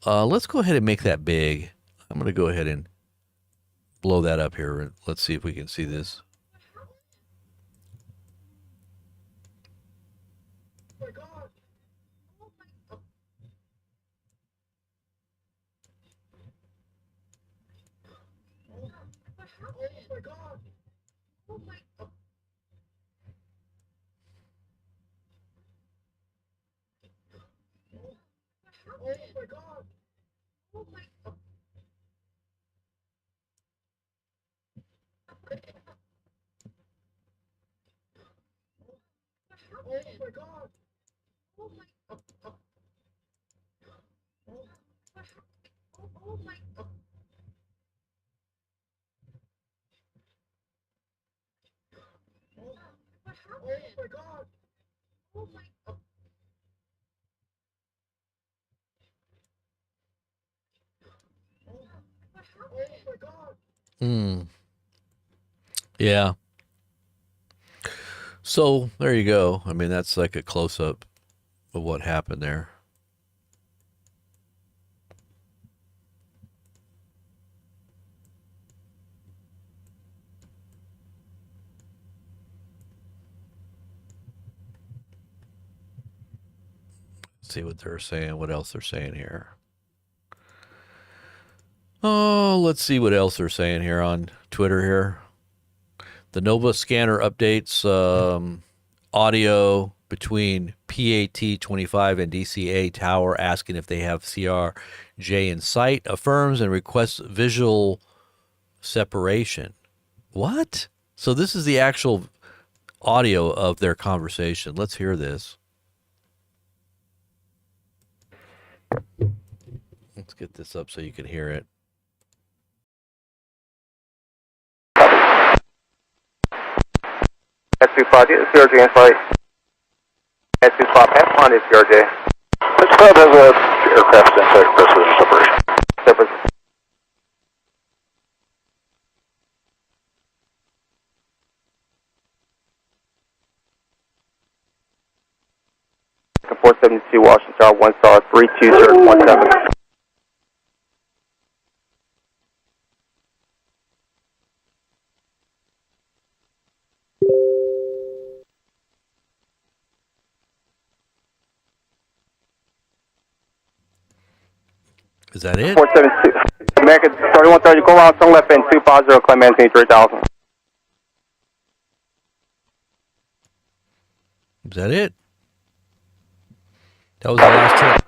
Let's go ahead and make that big. I'm going to go ahead and blow that up here, and let's see if we can see this. Hmm. Yeah. So there you go. I mean, that's like a close up of what happened there. See what they're saying. What else they're saying here? Oh, let's see what else they're saying here on Twitter here. The Nova scanner updates audio between PAT-25 and DCA tower asking if they have CRJ in sight, affirms and requests visual separation. What? So this is the actual audio of their conversation. Let's hear this. Let's get this up so you can hear it. S25, CRJ in flight. S25, pass on is CRJ. S5 has a aircraft in flight, request separation. Separation. American 472 Washington Tower, 1 star 32017. Is that it? 472. American 3130, go around turn left and 250, climb maintain 3000. Is that it? That was the last.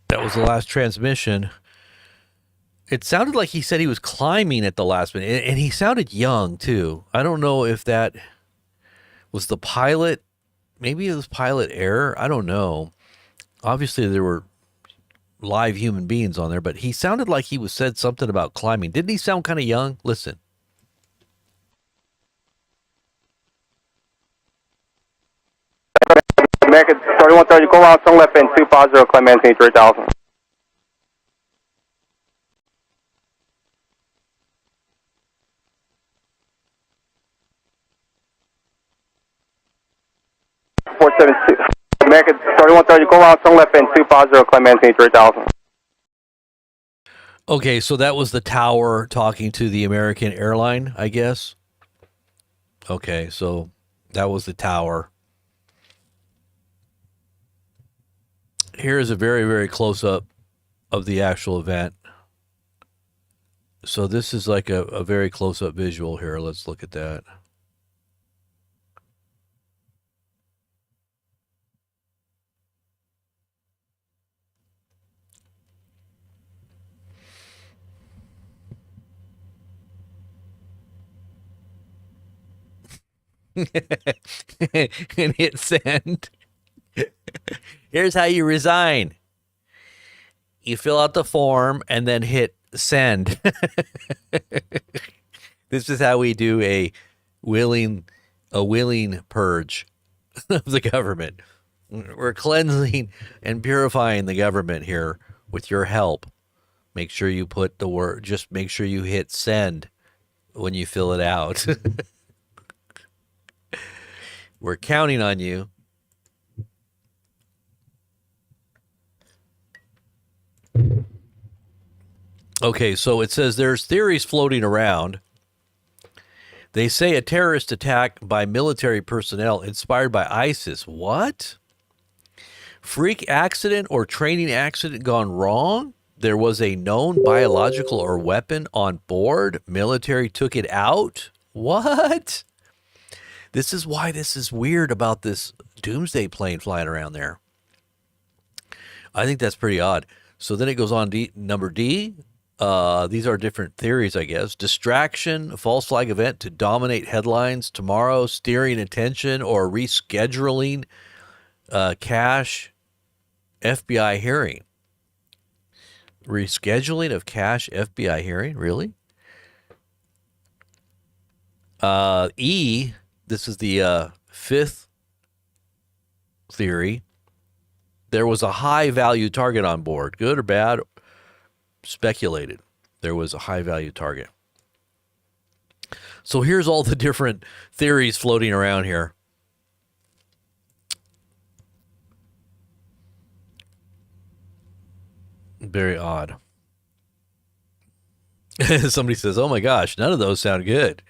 That was the last transmission. It sounded like he said he was climbing at the last minute, and he sounded young too. I don't know if that was the pilot. Maybe it was pilot error. I don't know. Obviously, there were live human beings on there, but he sounded like he was said something about climbing. Didn't he sound kind of young? Listen. American 3130, go around turn left and 250, climb maintain 3000. American 3130, go around turn left and 250, climb maintain 3000. Okay, so that was the tower talking to the American airline, I guess. Okay, so that was the tower. Here is a very, very close up of the actual event. So this is like a very close up visual here. Let's look at that. And hit send. Here's how you resign. You fill out the form and then hit send. This is how we do a willing purge of the government. We're cleansing and purifying the government here with your help. Make sure you put the word, just make sure you hit send when you fill it out. We're counting on you. Okay, so it says there's theories floating around. They say a terrorist attack by military personnel inspired by ISIS. What? Freak accident or training accident gone wrong? There was a known biological or weapon on board. Military took it out? What? This is why this is weird about this doomsday plane flying around there. I think that's pretty odd. So then it goes on number D. These are different theories, I guess. Distraction, false flag event to dominate headlines tomorrow, steering attention or rescheduling cash FBI hearing. Rescheduling of cash FBI hearing? Really? E, this is the Fifth theory, there was a high-value target on board. Good or bad? Speculated. There was a high-value target. So here's all the different theories floating around here. Very odd. Somebody says, oh my gosh, none of those sound good.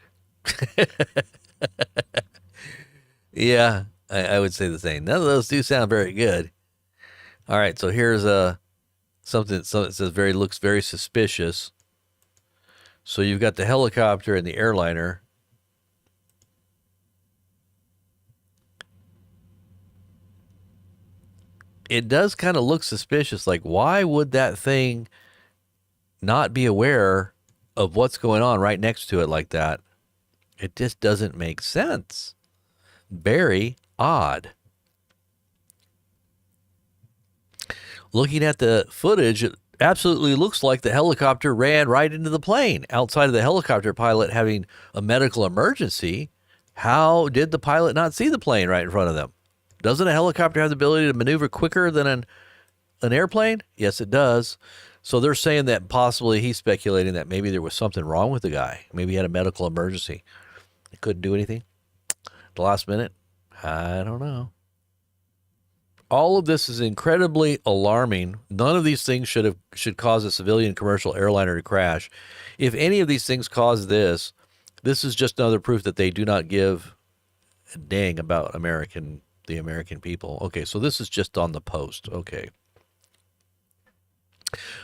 Yeah, I would say the same. None of those do sound very good. All right, so here's something that says looks very suspicious. So you've got the helicopter and the airliner. It does kind of look suspicious. Like, why would that thing not be aware of what's going on right next to it like that? It just doesn't make sense. Very odd. Looking at the footage, it absolutely looks like the helicopter ran right into the plane. Outside of the helicopter pilot having a medical emergency, how did the pilot not see the plane right in front of them? Doesn't a helicopter have the ability to maneuver quicker than an airplane? Yes, it does. So they're saying that possibly he's speculating that maybe there was something wrong with the guy. Maybe he had a medical emergency. He couldn't do anything. The last minute? I don't know. All of this is incredibly alarming. None of these things should cause a civilian commercial airliner to crash. If any of these things cause this is just another proof that they do not give a dang about the American people. Okay, so this is just on the Post. Okay.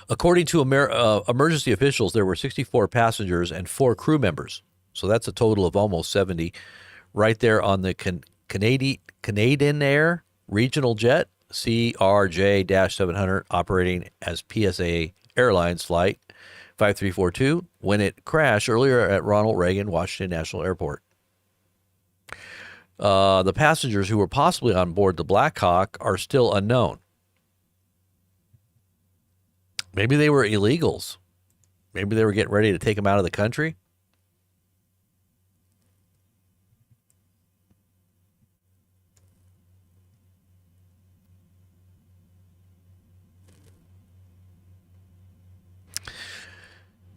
According to emergency officials, there were 64 passengers and 4 crew members. So that's a total of almost 70 right there on the Canadian Air regional jet CRJ-700 operating as PSA Airlines flight 5342 when it crashed earlier at Ronald Reagan Washington National Airport. The passengers who were possibly on board the Black Hawk are still unknown. Maybe they were illegals. Maybe they were getting ready to take them out of the country.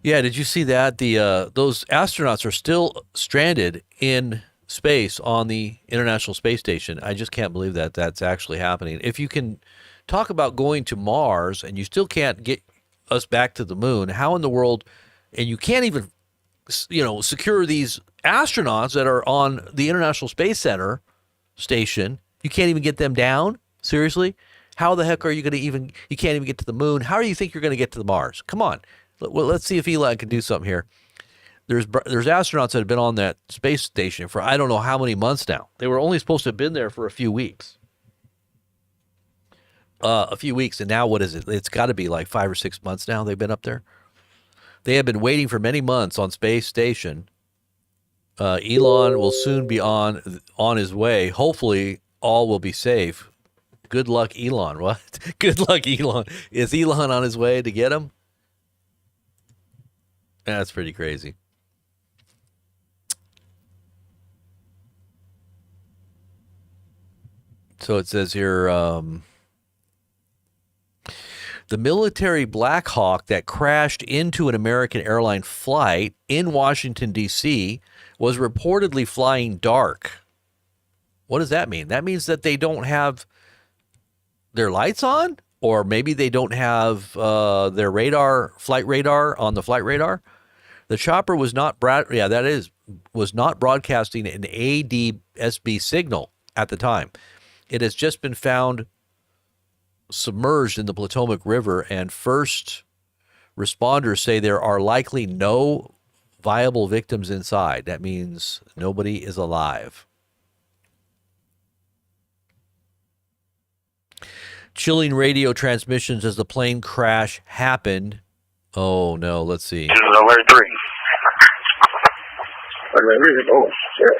Yeah, did you see that? Those astronauts are still stranded in space on the International Space Station. I just can't believe that that's actually happening. If you can talk about going to Mars and you still can't get us back to the moon, how in the world, and you can't even, secure these astronauts that are on the International Space Center station, you can't even get them down? Seriously? How the heck are you going to you can't even get to the moon? How do you think you're going to get to the Mars? Come on. Well, let's see if Elon can do something here. There's astronauts that have been on that space station for I don't know how many months now. They were only supposed to have been there for a few weeks. And now what is it? It's got to be like 5 or 6 months now they've been up there. They have been waiting for many months on space station. Elon will soon be on his way. Hopefully, all will be safe. Good luck, Elon. What? Good luck, Elon. Is Elon on his way to get him? That's pretty crazy. So it says here, the military Black Hawk that crashed into an American airline flight in Washington, D.C. was reportedly flying dark. What does that mean? That means that they don't have their lights on? Or maybe they don't have their flight radar on the flight radar? The chopper was not broadcasting an ADSB signal at the time. It has just been found submerged in the Potomac River, and first responders say there are likely no viable victims inside. That means nobody is alive. Chilling radio transmissions as the plane crash happened. Oh no, let's see. Alert 3. Oh, shit.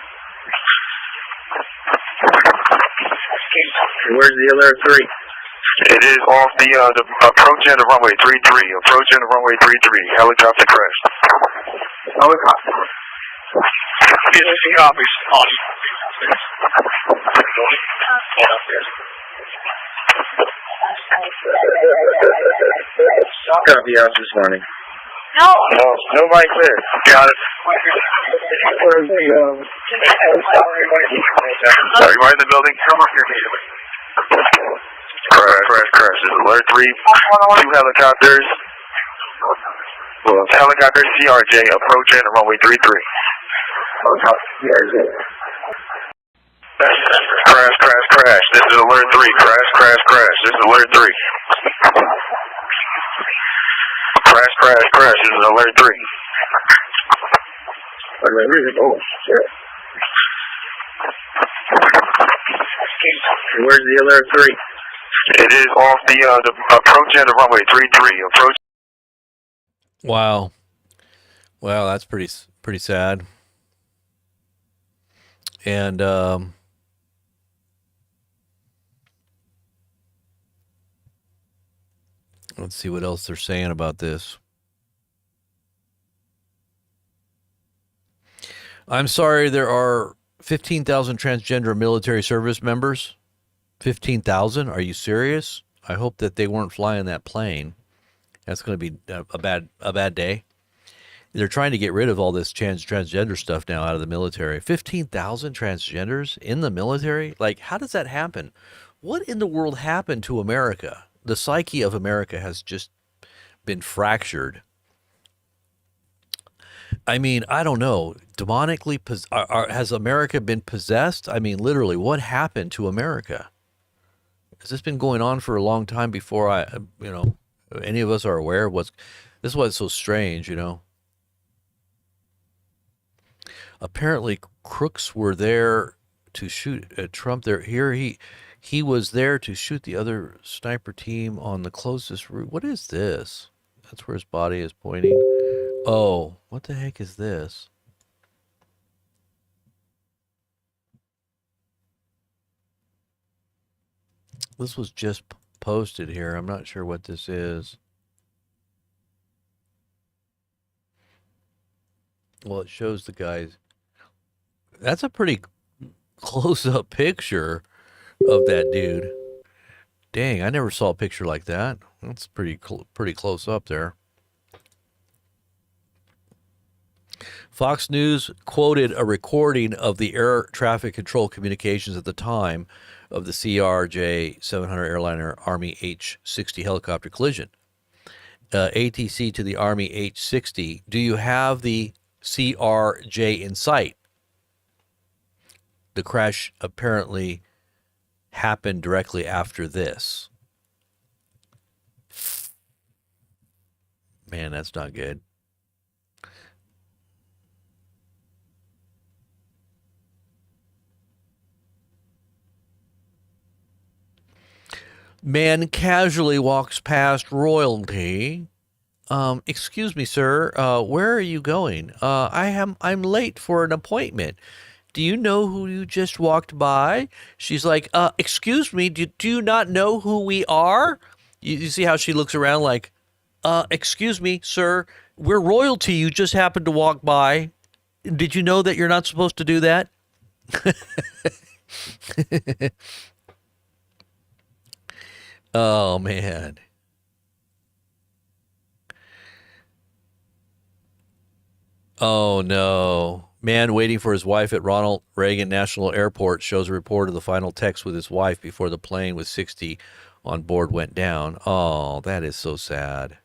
Where's the alert 3? It is off the approaching the runway 33. Approaching the runway 33. Helicopter crash. Helicopter. Copies. On. Copy out this morning. No, nobody clear. Got it. Everybody in the building, come up here immediately. Crash. This is alert 3. 2 helicopters. Helicopter CRJ approaching runway 33. Crash. This is alert 3. Crash. This is alert 3. Crash. This is alert 3. Oh, shit. Where's the alert 3? It is off the approach end of runway 33. Approach. Wow. Wow, that's pretty sad. And let's see what else they're saying about this. I'm sorry, there are 15,000 transgender military service members. 15,000? Are you serious? I hope that they weren't flying that plane. That's going to be a bad day. They're trying to get rid of all this transgender stuff now out of the military. 15,000 transgenders in the military? Like, how does that happen? What in the world happened to America? The psyche of America has just been fractured. I mean, I don't know. Demonically, has America been possessed? I mean, literally, what happened to America? Has this been going on for a long time before any of us are aware of what's... This is why it's so strange, Apparently, crooks were there to shoot at Trump. He was there to shoot the other sniper team on the closest route. What is this? That's where his body is pointing. Oh, what the heck is this? This was just posted here. I'm not sure what this is. Well, it shows the guys. That's a pretty close-up picture of that dude. Dang, I never saw a picture like that. That's pretty close up there. Fox News quoted a recording of the air traffic control communications at the time of the CRJ-700 airliner Army H-60 helicopter collision. ATC to the Army H-60, do you have the CRJ in sight? The crash apparently happened directly after this. Man, that's not good. Man casually walks past royalty. Excuse me, sir. Where are you going? I'm late for an appointment. Do you know who you just walked by? She's like, excuse me, do you not know who we are? You see how she looks around like, excuse me, sir, we're royalty. You just happened to walk by. Did you know that you're not supposed to do that? Oh, man. Oh, no. Man waiting for his wife at Ronald Reagan National Airport shows a report of the final text with his wife before the plane with 60 on board went down. Oh, that is so sad.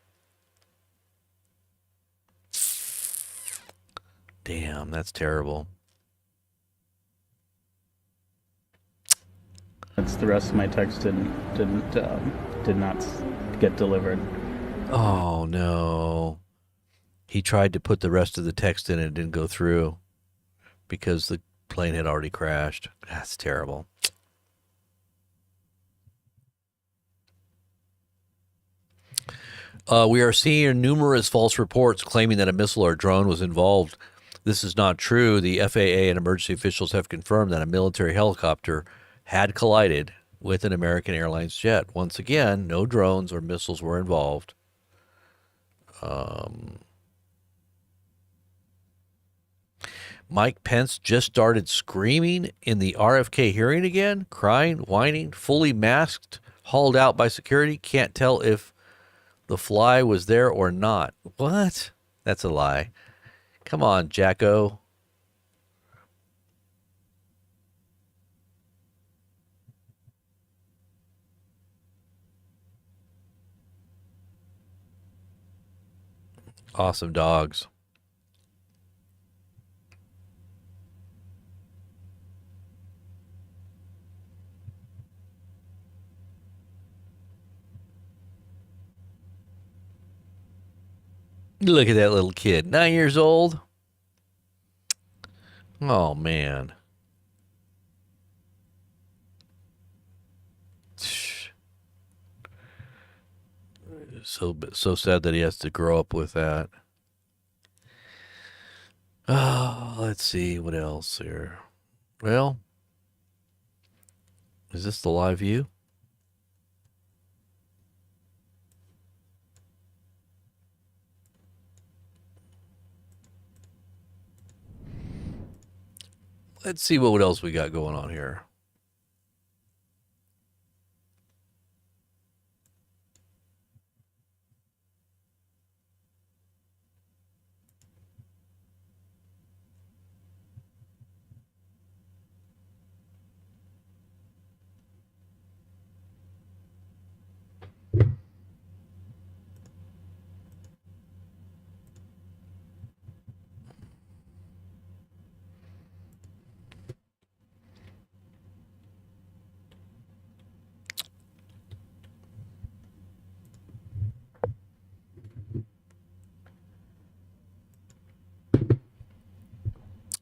Damn, that's terrible. It's the rest of my text did not get delivered. Oh, no. He tried to put the rest of the text in and it didn't go through because the plane had already crashed. That's terrible. We are seeing numerous false reports claiming that a missile or drone was involved. This is not true. The FAA and emergency officials have confirmed that a military helicopter had collided with an American Airlines jet. Once again, no drones or missiles were involved. Mike Pence just started screaming in the RFK hearing again, crying, whining, fully masked, hauled out by security. Can't tell if the fly was there or not. What? That's a lie. Come on, Jacko. Awesome dogs. Look at that little kid, 9 years old. Oh, man. So sad that he has to grow up with that. Oh, let's see what else here. Well, is this the live view? Let's see what else we got going on here.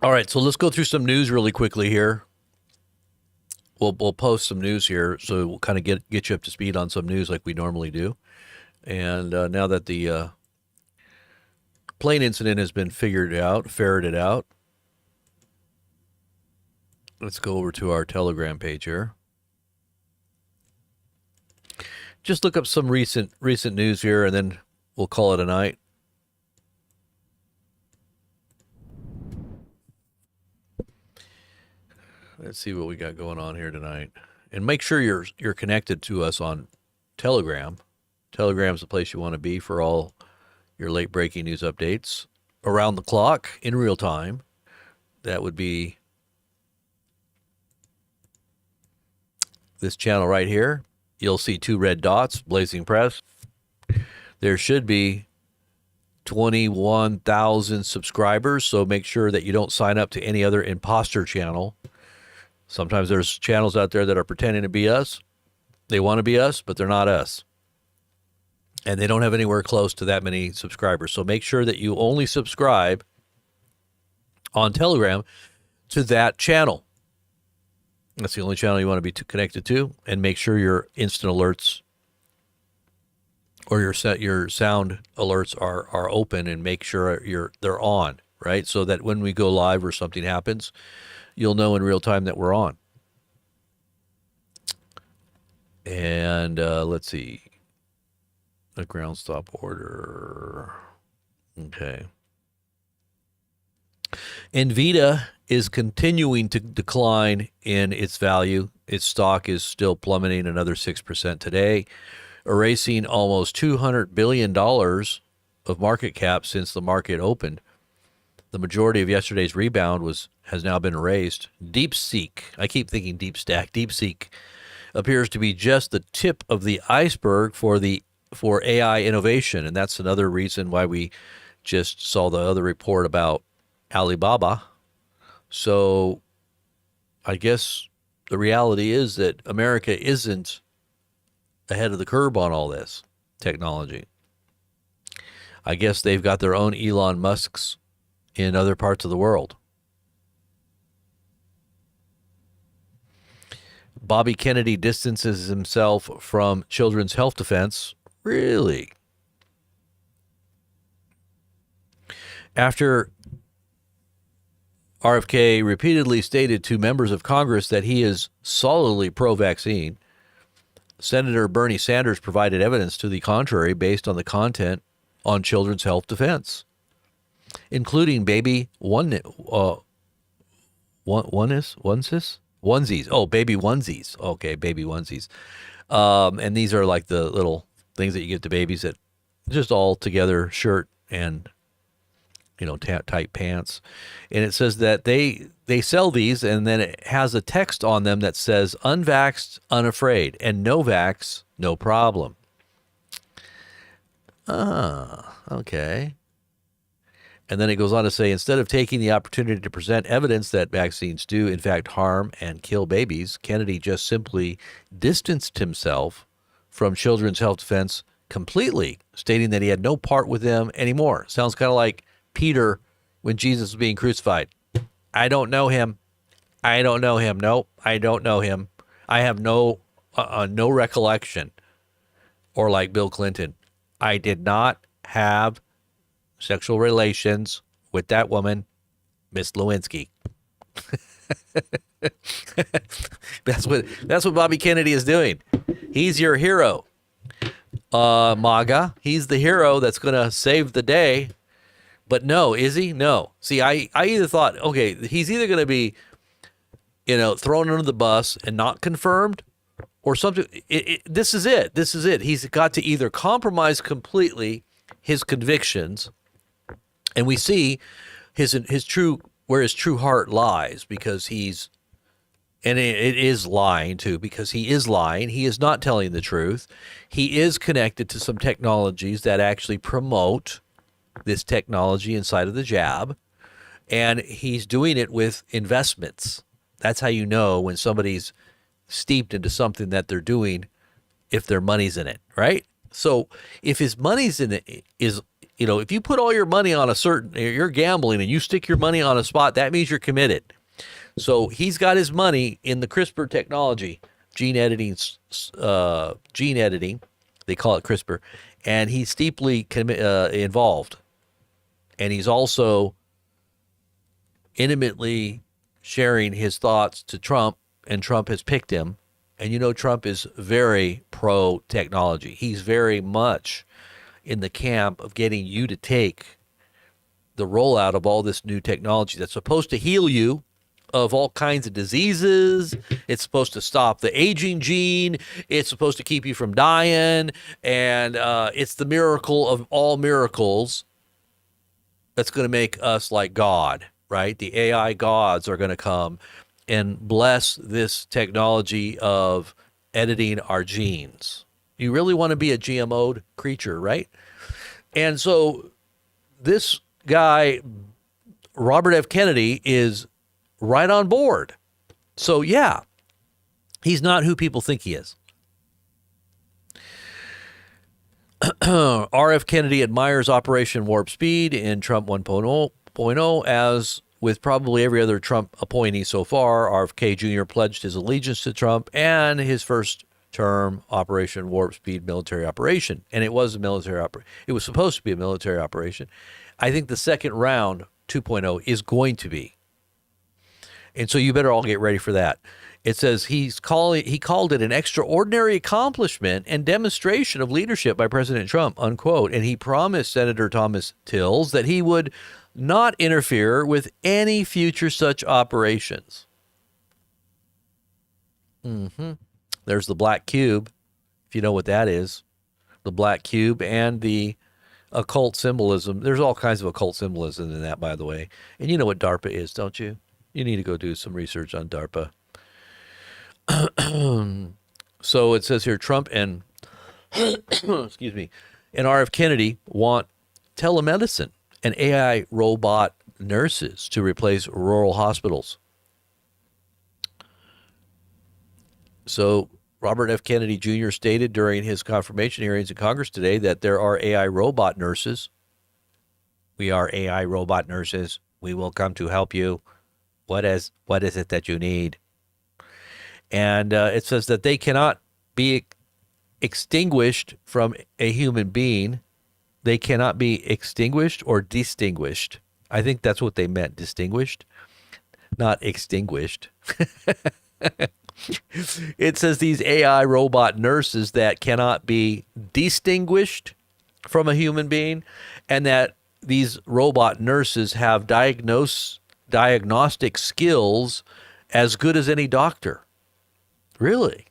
All right, so let's go through some news really quickly here. We'll post some news here, so we'll kind of get you up to speed on some news like we normally do. And now that the plane incident has been ferreted out, let's go over to our Telegram page here. Just look up some recent news here, and then we'll call it a night. Let's see what we got going on here tonight. And make sure you're connected to us on Telegram. Telegram's the place you want to be for all your late breaking news updates around the clock in real time. That would be this channel right here. You'll see 2 red dots, Blazing Press. There should be 21,000 subscribers, so make sure that you don't sign up to any other imposter channel. Sometimes there's channels out there that are pretending to be us. They want to be us, but they're not us. And they don't have anywhere close to that many subscribers. So make sure that you only subscribe on Telegram to that channel. That's the only channel you want to be connected to. And make sure your instant alerts or your sound alerts are open, and make sure they're on, right? So that when we go live or something happens, you'll know in real time that we're on. And let's see. A ground stop order. Okay. Nvidia is continuing to decline in its value. Its stock is still plummeting another 6% today, erasing almost $200 billion of market cap since the market opened. The majority of yesterday's rebound has now been erased. DeepSeek, I keep thinking DeepStack. DeepSeek appears to be just the tip of the iceberg for AI innovation, and that's another reason why we just saw the other report about Alibaba. So I guess the reality is that America isn't ahead of the curve on all this technology. I guess they've got their own Elon Musks in other parts of the world. Bobby Kennedy distances himself from Children's Health Defense. Really? After RFK repeatedly stated to members of Congress that he is solidly pro-vaccine, Senator Bernie Sanders provided evidence to the contrary based on the content on Children's Health Defense, including baby onesies. Oh, baby onesies. Okay, baby onesies. And these are like the little things that you give to babies that just all together shirt and tight pants. And it says that they sell these, and then it has a text on them that says unvaxxed, unafraid, and no vax, no problem. Okay. And then it goes on to say, instead of taking the opportunity to present evidence that vaccines do, in fact, harm and kill babies, Kennedy just simply distanced himself from Children's Health Defense completely, stating that he had no part with them anymore. Sounds kind of like Peter when Jesus was being crucified. I don't know him. I don't know him. Nope, I don't know him. I have no recollection. Or like Bill Clinton, I did not have sexual relations with that woman, Miss Lewinsky. That's what Bobby Kennedy is doing. He's your hero, MAGA. He's the hero that's going to save the day. But no, is he? No. See, I either thought, okay, he's either going to be, thrown under the bus and not confirmed, or something. This is it. This is it. He's got to either compromise completely his convictions, and we see his true heart lies, because and it is lying too, because he is lying. He is not telling the truth. He is connected to some technologies that actually promote this technology inside of the jab, and he's doing it with investments. That's how you know when somebody's steeped into something that they're doing, if their money's in it, right? So if his money's in it, if you put all your money on you're gambling and you stick your money on a spot, that means you're committed. So he's got his money in the CRISPR technology, gene editing, they call it CRISPR, and he's deeply involved. And he's also intimately sharing his thoughts to Trump, and Trump has picked him. And Trump is very pro-technology. He's very much in the camp of getting you to take the rollout of all this new technology that's supposed to heal you of all kinds of diseases. It's supposed to stop the aging gene. It's supposed to keep you from dying. And it's the miracle of all miracles that's going to make us like God, right? The AI gods are going to come and bless this technology of editing our genes. You really want to be a GMO'd creature, right? And so this guy, Robert F. Kennedy, is right on board. So yeah, he's not who people think he is. R.F. Kennedy admires Operation Warp Speed in Trump 1.0, as with probably every other Trump appointee so far. RFK Jr. pledged his allegiance to Trump and his first term Operation Warp Speed military operation. And it was a military operation. It was supposed to be a military operation. I think the second round, 2.0, is going to be. And so you better all get ready for that. It says he called it an extraordinary accomplishment and demonstration of leadership by President Trump, unquote. And he promised Senator Thomas Tills that he would not interfere with any future such operations. There's the black cube, if you know what that is. The black cube and the occult symbolism. There's all kinds of occult symbolism in that, by the way. And you know what DARPA is, don't you? You need to go do some research on DARPA. So it says here, Trump and excuse me, and R.F. Kennedy want telemedicine and AI robot nurses to replace rural hospitals. So Robert F. Kennedy Jr. stated during his confirmation hearings in Congress today that there are AI robot nurses. We are AI robot nurses. We will come to help you. What is it that you need? And it says that they cannot be extinguished from a human being. They cannot be extinguished or distinguished. I think that's what they meant, distinguished, not extinguished. It says these AI robot nurses that cannot be distinguished from a human being, and that these robot nurses have diagnosed diagnostic skills as good as any doctor. Really?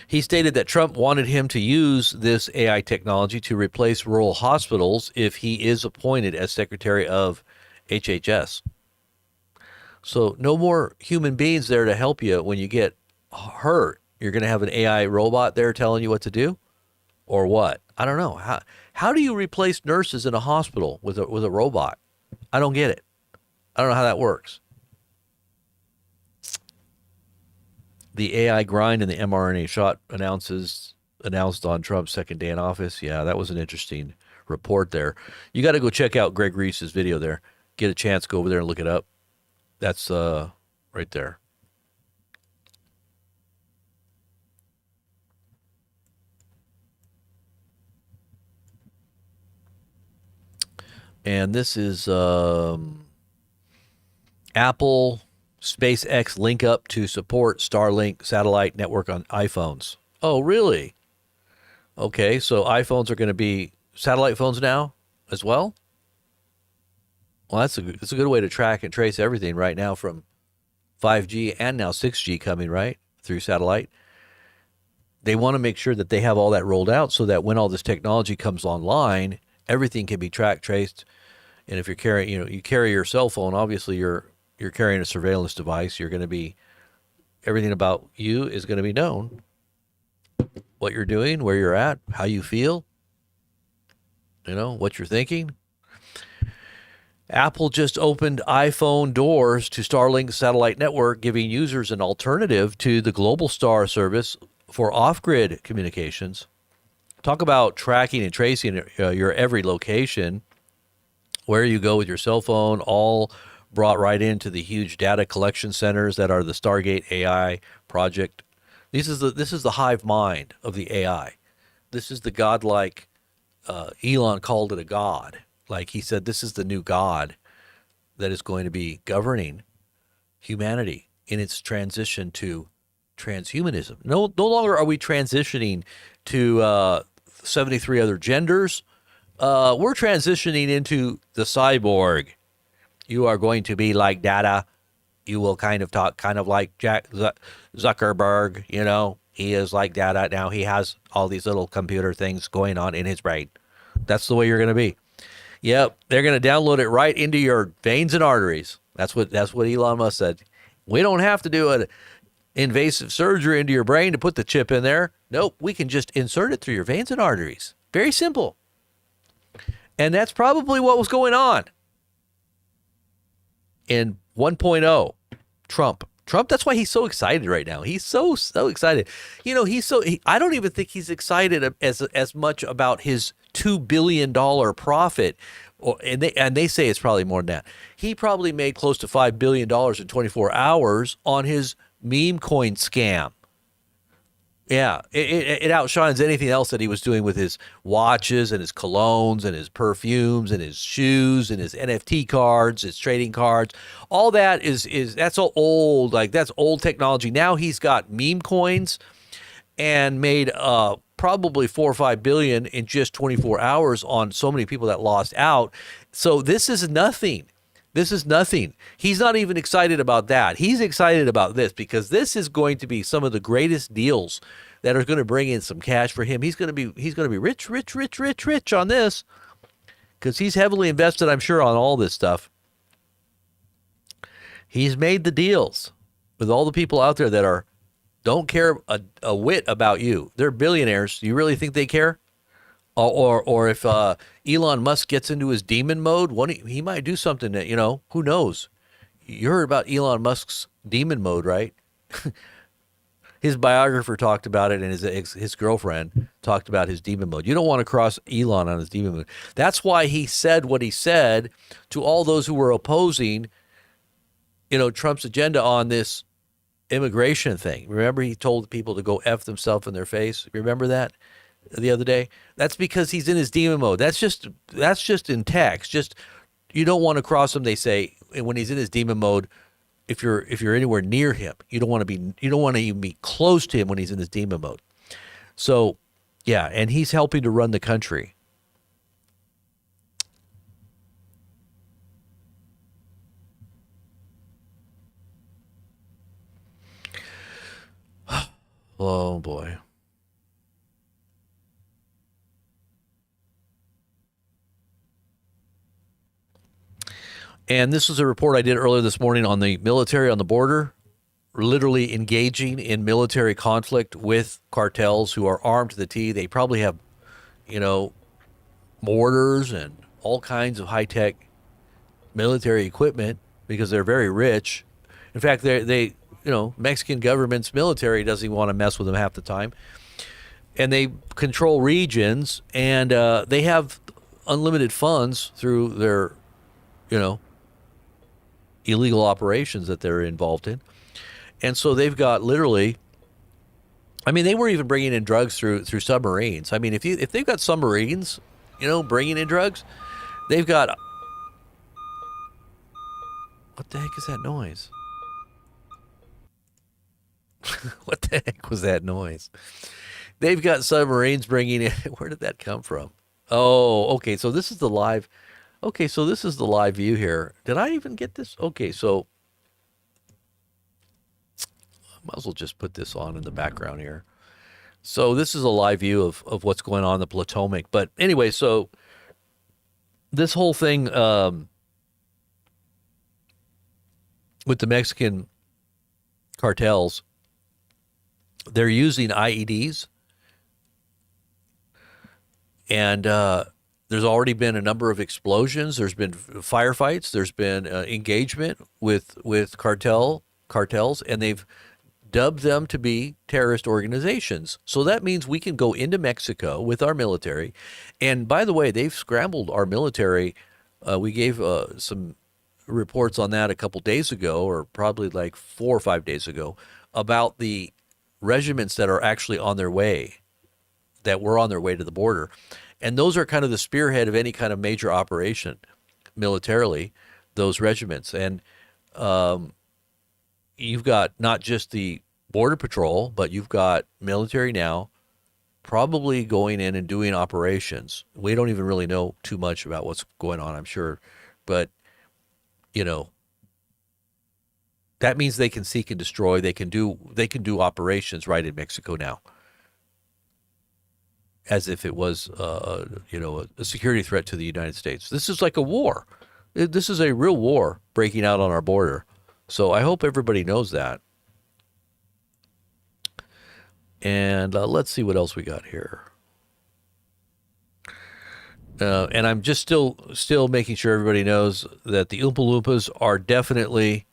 He stated that Trump wanted him to use this AI technology to replace rural hospitals if he is appointed as Secretary of HHS. So no more human beings there to help you when you get hurt. You're going to have an AI robot there telling you what to do, or what? I don't know. How do you replace nurses in a hospital with a robot? I don't get it. I don't know how that works. The AI grind and the mRNA shot announced on Trump's second day in office. Yeah, that was an interesting report there. You got to go check out Greg Reese's video there. Get a chance, go over there and look it up. That's right there. And this is Apple SpaceX link up to support Starlink satellite network on iPhones. Oh, really? Okay, so iPhones are going to be satellite phones now as well? Well, that's a good way to track and trace everything right now, from 5G and now 6G coming, right, through satellite. They want to make sure that they have all that rolled out so that when all this technology comes online, everything can be tracked, traced. And if you're carrying, you carry your cell phone, obviously you're carrying a surveillance device. You're going to be, everything about you is going to be known. What you're doing, where you're at, how you feel, what you're thinking. Apple just opened iPhone doors to Starlink satellite network, giving users an alternative to the Global Star service for off-grid communications. Talk about tracking and tracing your every location, where you go with your cell phone, all brought right into the huge data collection centers that are the Stargate AI project. This is the hive mind of the AI. This is the godlike. Elon called it a god. Like he said, this is the new god that is going to be governing humanity in its transition to transhumanism. No longer are we transitioning to 73 other genders. We're transitioning into the cyborg. You are going to be like Data. You will kind of talk kind of like Jack Zuckerberg. He is like Data. Now he has all these little computer things going on in his brain. That's the way you're going to be. Yep, they're going to download it right into your veins and arteries. That's what Elon Musk said. We don't have to do an invasive surgery into your brain to put the chip in there. Nope, we can just insert it through your veins and arteries. Very simple. And that's probably what was going on in 1.0. Trump, that's why he's so excited right now. He's so excited. I don't even think he's excited as much about his $2 billion profit, and they say it's probably more than that. He probably made close to $5 billion in 24 hours on his meme coin scam. Yeah, it outshines anything else that he was doing with his watches and his colognes and his perfumes and his shoes and his NFT cards, his trading cards. All that that's all old. Like, that's old technology. Now he's got meme coins and made probably 4 or 5 billion in just 24 hours on so many people that lost out. So this is nothing. This is nothing. He's not even excited about that. He's excited about this because this is going to be some of the greatest deals that are going to bring in some cash for him. He's going to be rich on this because he's heavily invested, I'm sure, on all this stuff. He's made the deals with all the people out there that don't care a whit about you. They're billionaires. Do you really think they care? Or if Elon Musk gets into his demon mode, he might do something that, who knows? You heard about Elon Musk's demon mode, right? His biographer talked about it, and his girlfriend talked about his demon mode. You don't want to cross Elon on his demon mode. That's why he said what he said to all those who were opposing, Trump's agenda on this immigration thing. Remember, he told people to go F themselves in their face. Remember that the other day? That's because he's in his demon mode. That's just in text. Just, you don't want to cross him, they say, when he's in his demon mode. If you're anywhere near him, you don't want to even be close to him when he's in his demon mode. So, yeah, and he's helping to run the country. Oh, boy. And this is a report I did earlier this morning on the military on the border, literally engaging in military conflict with cartels who are armed to the teeth. They probably have, mortars and all kinds of high-tech military equipment because they're very rich. In fact, Mexican government's military doesn't even want to mess with them half the time. And they control regions, and they have unlimited funds through their, illegal operations that they're involved in. And so they've got literally, they were even bringing in drugs through submarines. If they've got submarines, bringing in drugs, they've got, what the heck is that noise? What the heck was that noise? They've got submarines bringing in, where did that come from? Oh, okay, so this is the live view here. Did I even get this? Okay, so I might as well just put this on in the background here. So this is a live view of what's going on in the Potomac. But anyway, so this whole thing with the Mexican cartels, they're using IEDs. And there's already been a number of explosions. There's been firefights. There's been engagement with cartels, and they've dubbed them to be terrorist organizations. So that means we can go into Mexico with our military. And by the way, they've scrambled our military. We gave some reports on that a couple days ago, or probably like 4 or 5 days ago, about the regiments that are actually on their way, that were on their way to the border. And those are kind of the spearhead of any kind of major operation militarily, those regiments. And you've got not just the Border Patrol, but you've got military now probably going in and doing operations. We don't even really know too much about what's going on, I'm sure. But, that means they can seek and destroy. They can do operations right in Mexico now, as if it was, a security threat to the United States. This is like a war. This is a real war breaking out on our border. So I hope everybody knows that. And let's see what else we got here. And I'm just still making sure everybody knows that the Oompa Loompas are definitely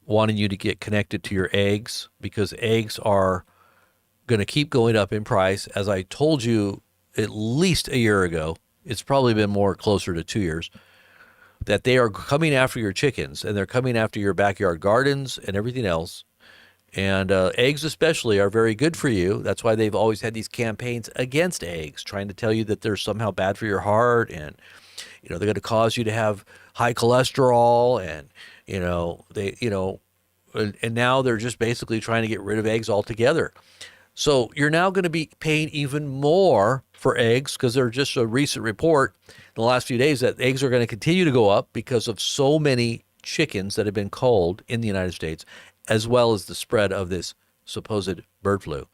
wanting you to get connected to your eggs, because eggs are going to keep going up in price. As I told you at least a year ago, it's probably been more closer to 2 years, that they are coming after your chickens, and they're coming after your backyard gardens and everything else. And eggs especially are very good for you. That's why they've always had these campaigns against eggs, trying to tell you that they're somehow bad for your heart, and they're going to cause you to have high cholesterol, and and now they're just basically trying to get rid of eggs altogether. So you're now going to be paying even more for eggs, because there's just a recent report in the last few days that eggs are going to continue to go up because of so many chickens that have been culled in the United States, as well as the spread of this supposed bird flu.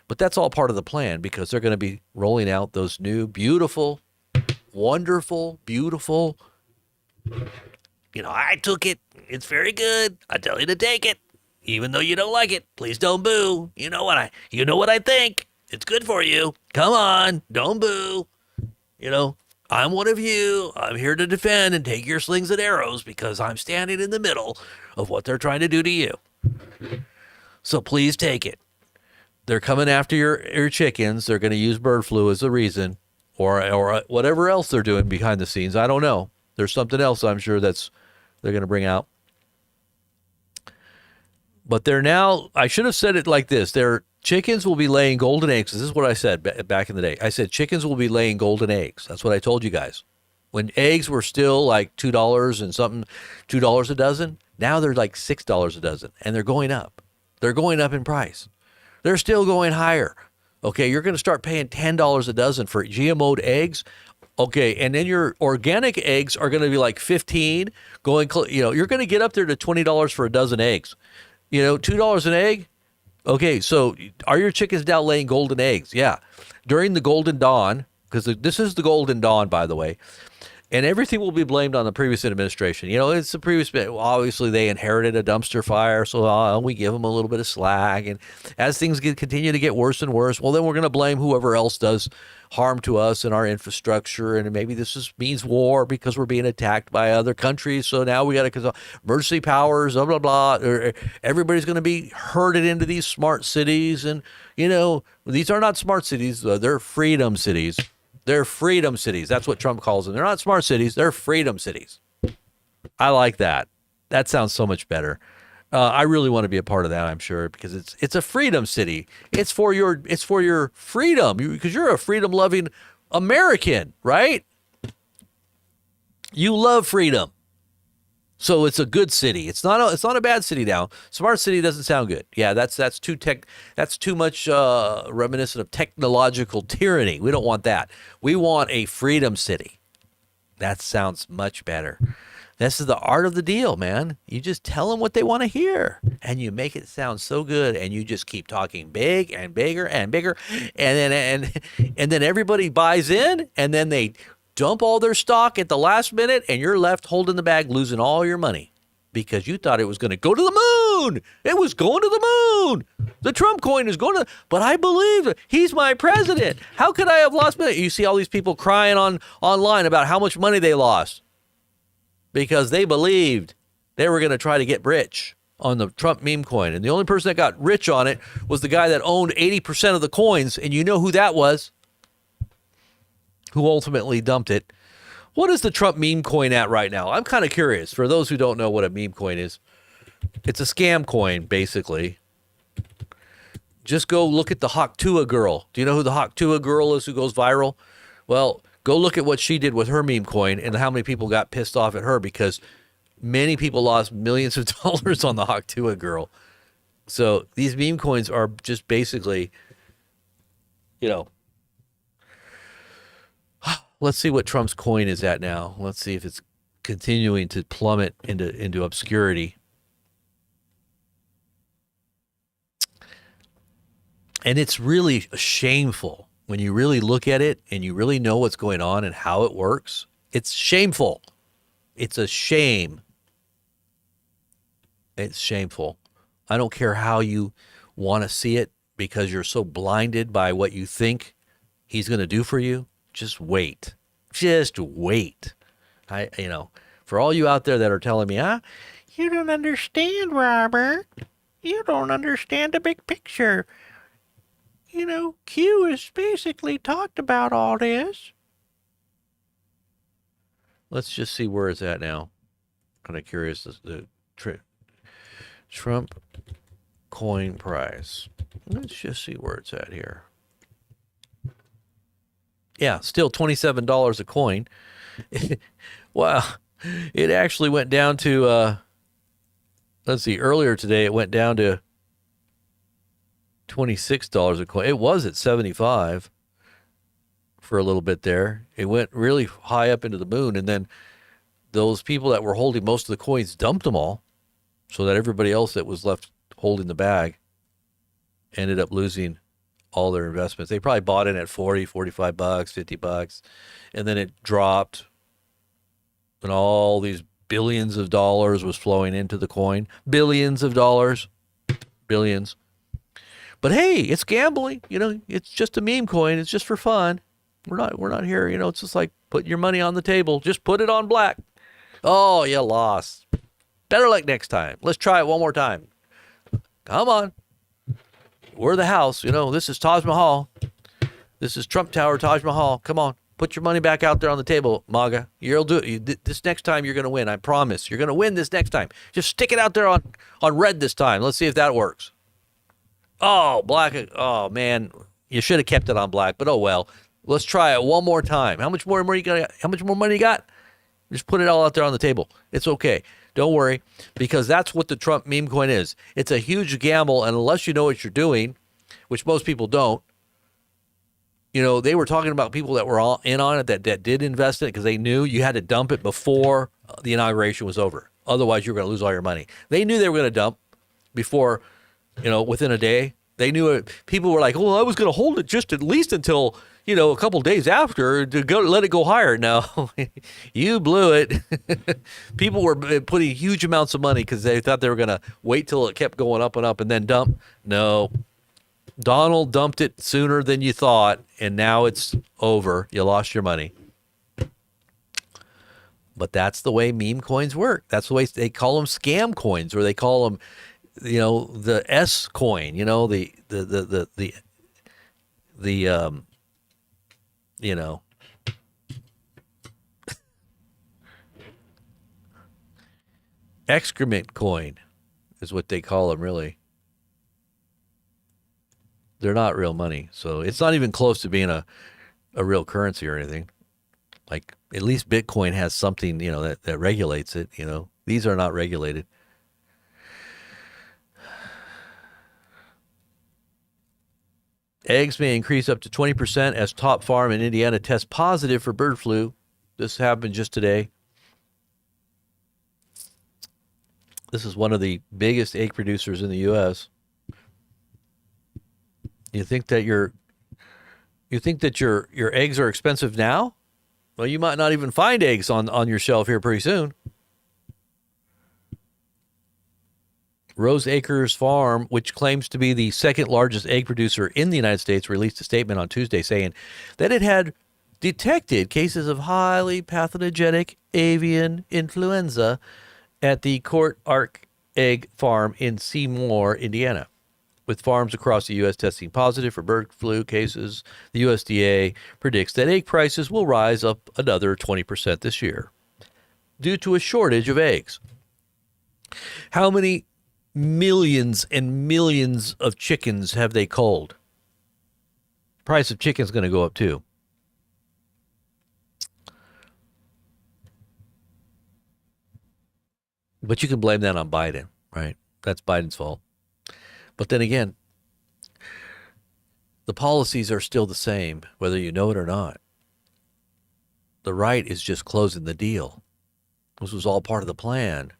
But that's all part of the plan, because they're going to be rolling out those new beautiful, wonderful, beautiful, I took it. It's very good. I tell you to take it. Even though you don't like it, please don't boo. You know what I think. It's good for you. Come on, don't boo. I'm one of you. I'm here to defend and take your slings and arrows, because I'm standing in the middle of what they're trying to do to you. So please take it. They're coming after your chickens. They're going to use bird flu as a reason, or whatever else they're doing behind the scenes. I don't know. There's something else I'm sure they're going to bring out. But they're now, I should have said it like this. Their chickens will be laying golden eggs. This is what I said back in the day. I said chickens will be laying golden eggs. That's what I told you guys. When eggs were still like $2 and something, $2 a dozen, now they're like $6 a dozen, and they're going up. They're going up in price. They're still going higher. Okay, you're going to start paying $10 a dozen for GMO'd eggs. Okay, and then your organic eggs are going to be like 15, you're going to get up there to $20 for a dozen eggs. $2 an egg, Okay, so are your chickens now laying golden eggs? Yeah. During the golden dawn, because this is the golden dawn, by the way, and everything will be blamed on the previous administration. You know, it's the previous, obviously they inherited a dumpster fire, so we give them a little bit of slack. And as things continue to get worse and worse, well, then we're going to blame whoever else does harm to us and our infrastructure. And maybe means war because we're being attacked by other countries. So now we got to emergency powers, blah, blah, blah. Everybody's going to be herded into these smart cities. And, you know, these are not smart cities. They're freedom cities. They're freedom cities. That's what Trump calls them. They're not smart cities. They're freedom cities. I like that. That sounds so much better. I really want to be a part of that, I'm sure, because it's a freedom city. It's for your freedom, because you're a freedom-loving American, right? You love freedom. So it's a good city. It's not a bad city now. Smart city doesn't sound good. Yeah, that's too much reminiscent of technological tyranny. We don't want that. We want a freedom city. That sounds much better. This is the art of the deal, man. You just tell them what they want to hear, and you make it sound so good, and you just keep talking big and bigger and bigger, and then everybody buys in, and then they dump all their stock at the last minute, and you're left holding the bag, losing all your money because you thought it was going to go to the moon. It was going to the moon. The Trump coin is going to, but I believe it. He's my president. How could I have lost money? You see all these people crying online about how much money they lost because they believed they were going to try to get rich on the Trump meme coin. And the only person that got rich on it was the guy that owned 80% of the coins. And you know who that was? Who ultimately dumped it. What is the Trump meme coin at right now? I'm kind of curious. For those who don't know what a meme coin is, it's a scam coin, basically. Just go look at the Hawk-Tuah girl. Do you know who the Hawk-Tuah girl is who goes viral? Well, go look at what she did with her meme coin and how many people got pissed off at her because many people lost millions of dollars on the Hawk-Tuah girl. So these meme coins are just basically, you know, let's see what Trump's coin is at now. Let's see if it's continuing to plummet into obscurity. And it's really shameful when you really look at it and you really know what's going on and how it works. It's shameful. It's a shame. It's shameful. I don't care how you want to see it because you're so blinded by what you think he's going to do for you. Just wait. Just wait. For all you out there that are telling me, you don't understand, Robert. You don't understand the big picture. You know, Q has basically talked about all this. Let's just see where it's at now. Kind of curious. The Trump coin price. Let's just see where it's at here. Yeah, still $27 a coin. Wow. It actually went down to, let's see, earlier today it went down to $26 a coin. It was at 75 for a little bit there. It went really high up into the moon, and then those people that were holding most of the coins dumped them all so that everybody else that was left holding the bag ended up losing all their investments. They probably bought in at 40, 45 bucks, 50 bucks, and then it dropped and all these billions of dollars was flowing into the coin. Billions of dollars. Billions. But hey, it's gambling. You know, it's just a meme coin. It's just for fun. We're not here, you know, it's just like putting your money on the table. Just put it on black. Oh, you lost. Better luck next time. Let's try it one more time. Come on. We're the house. You know, this is Taj Mahal. This is Trump Tower, Taj Mahal. Come on. Put your money back out there on the table, MAGA. You'll do it. This next time you're going to win. I promise. You're going to win this next time. Just stick it out there on red this time. Let's see if that works. Oh, black. Oh, man. You should have kept it on black, but oh well. Let's try it one more time. How much more money you got? How much more money you got? Just put it all out there on the table. It's okay. Don't worry, because that's what the Trump meme coin is. It's a huge gamble, and unless you know what you're doing, which most people don't, you know, they were talking about people that were all in on it that did invest in it because they knew you had to dump it before the inauguration was over. Otherwise, you were going to lose all your money. They knew they were going to dump before within a day. They knew it. People were like, well, I was going to hold it just at least until, a couple days after to go let it go higher. No, you blew it. People were putting huge amounts of money because they thought they were going to wait till it kept going up and up and then dump. No, Donald dumped it sooner than you thought, and now it's over. You lost your money. But that's the way meme coins work. That's the way they call them scam coins, or they call them, the S coin. Excrement coin is what they call them. Really, they're not real money, so it's not even close to being a real currency or anything. Like, at least Bitcoin has something, that regulates it. These are not regulated. Eggs may increase up to 20% as top farm in Indiana tests positive for bird flu. This happened just today. This is one of the biggest egg producers in the U.S. You think that your eggs are expensive now? Well, you might not even find eggs on your shelf here pretty soon. Rose Acres Farm, which claims to be the second largest egg producer in the United States, released a statement on Tuesday saying that it had detected cases of highly pathogenic avian influenza at the Court Ark Egg Farm in Seymour, Indiana. With farms across the U.S. testing positive for bird flu cases, the USDA predicts that egg prices will rise up another 20% this year due to a shortage of eggs. How many millions and millions of chickens have they culled? The price of chicken is going to go up too. But you can blame that on Biden, right? That's Biden's fault. But then again, the policies are still the same, whether you know it or not. The right is just closing the deal. This was all part of the plan.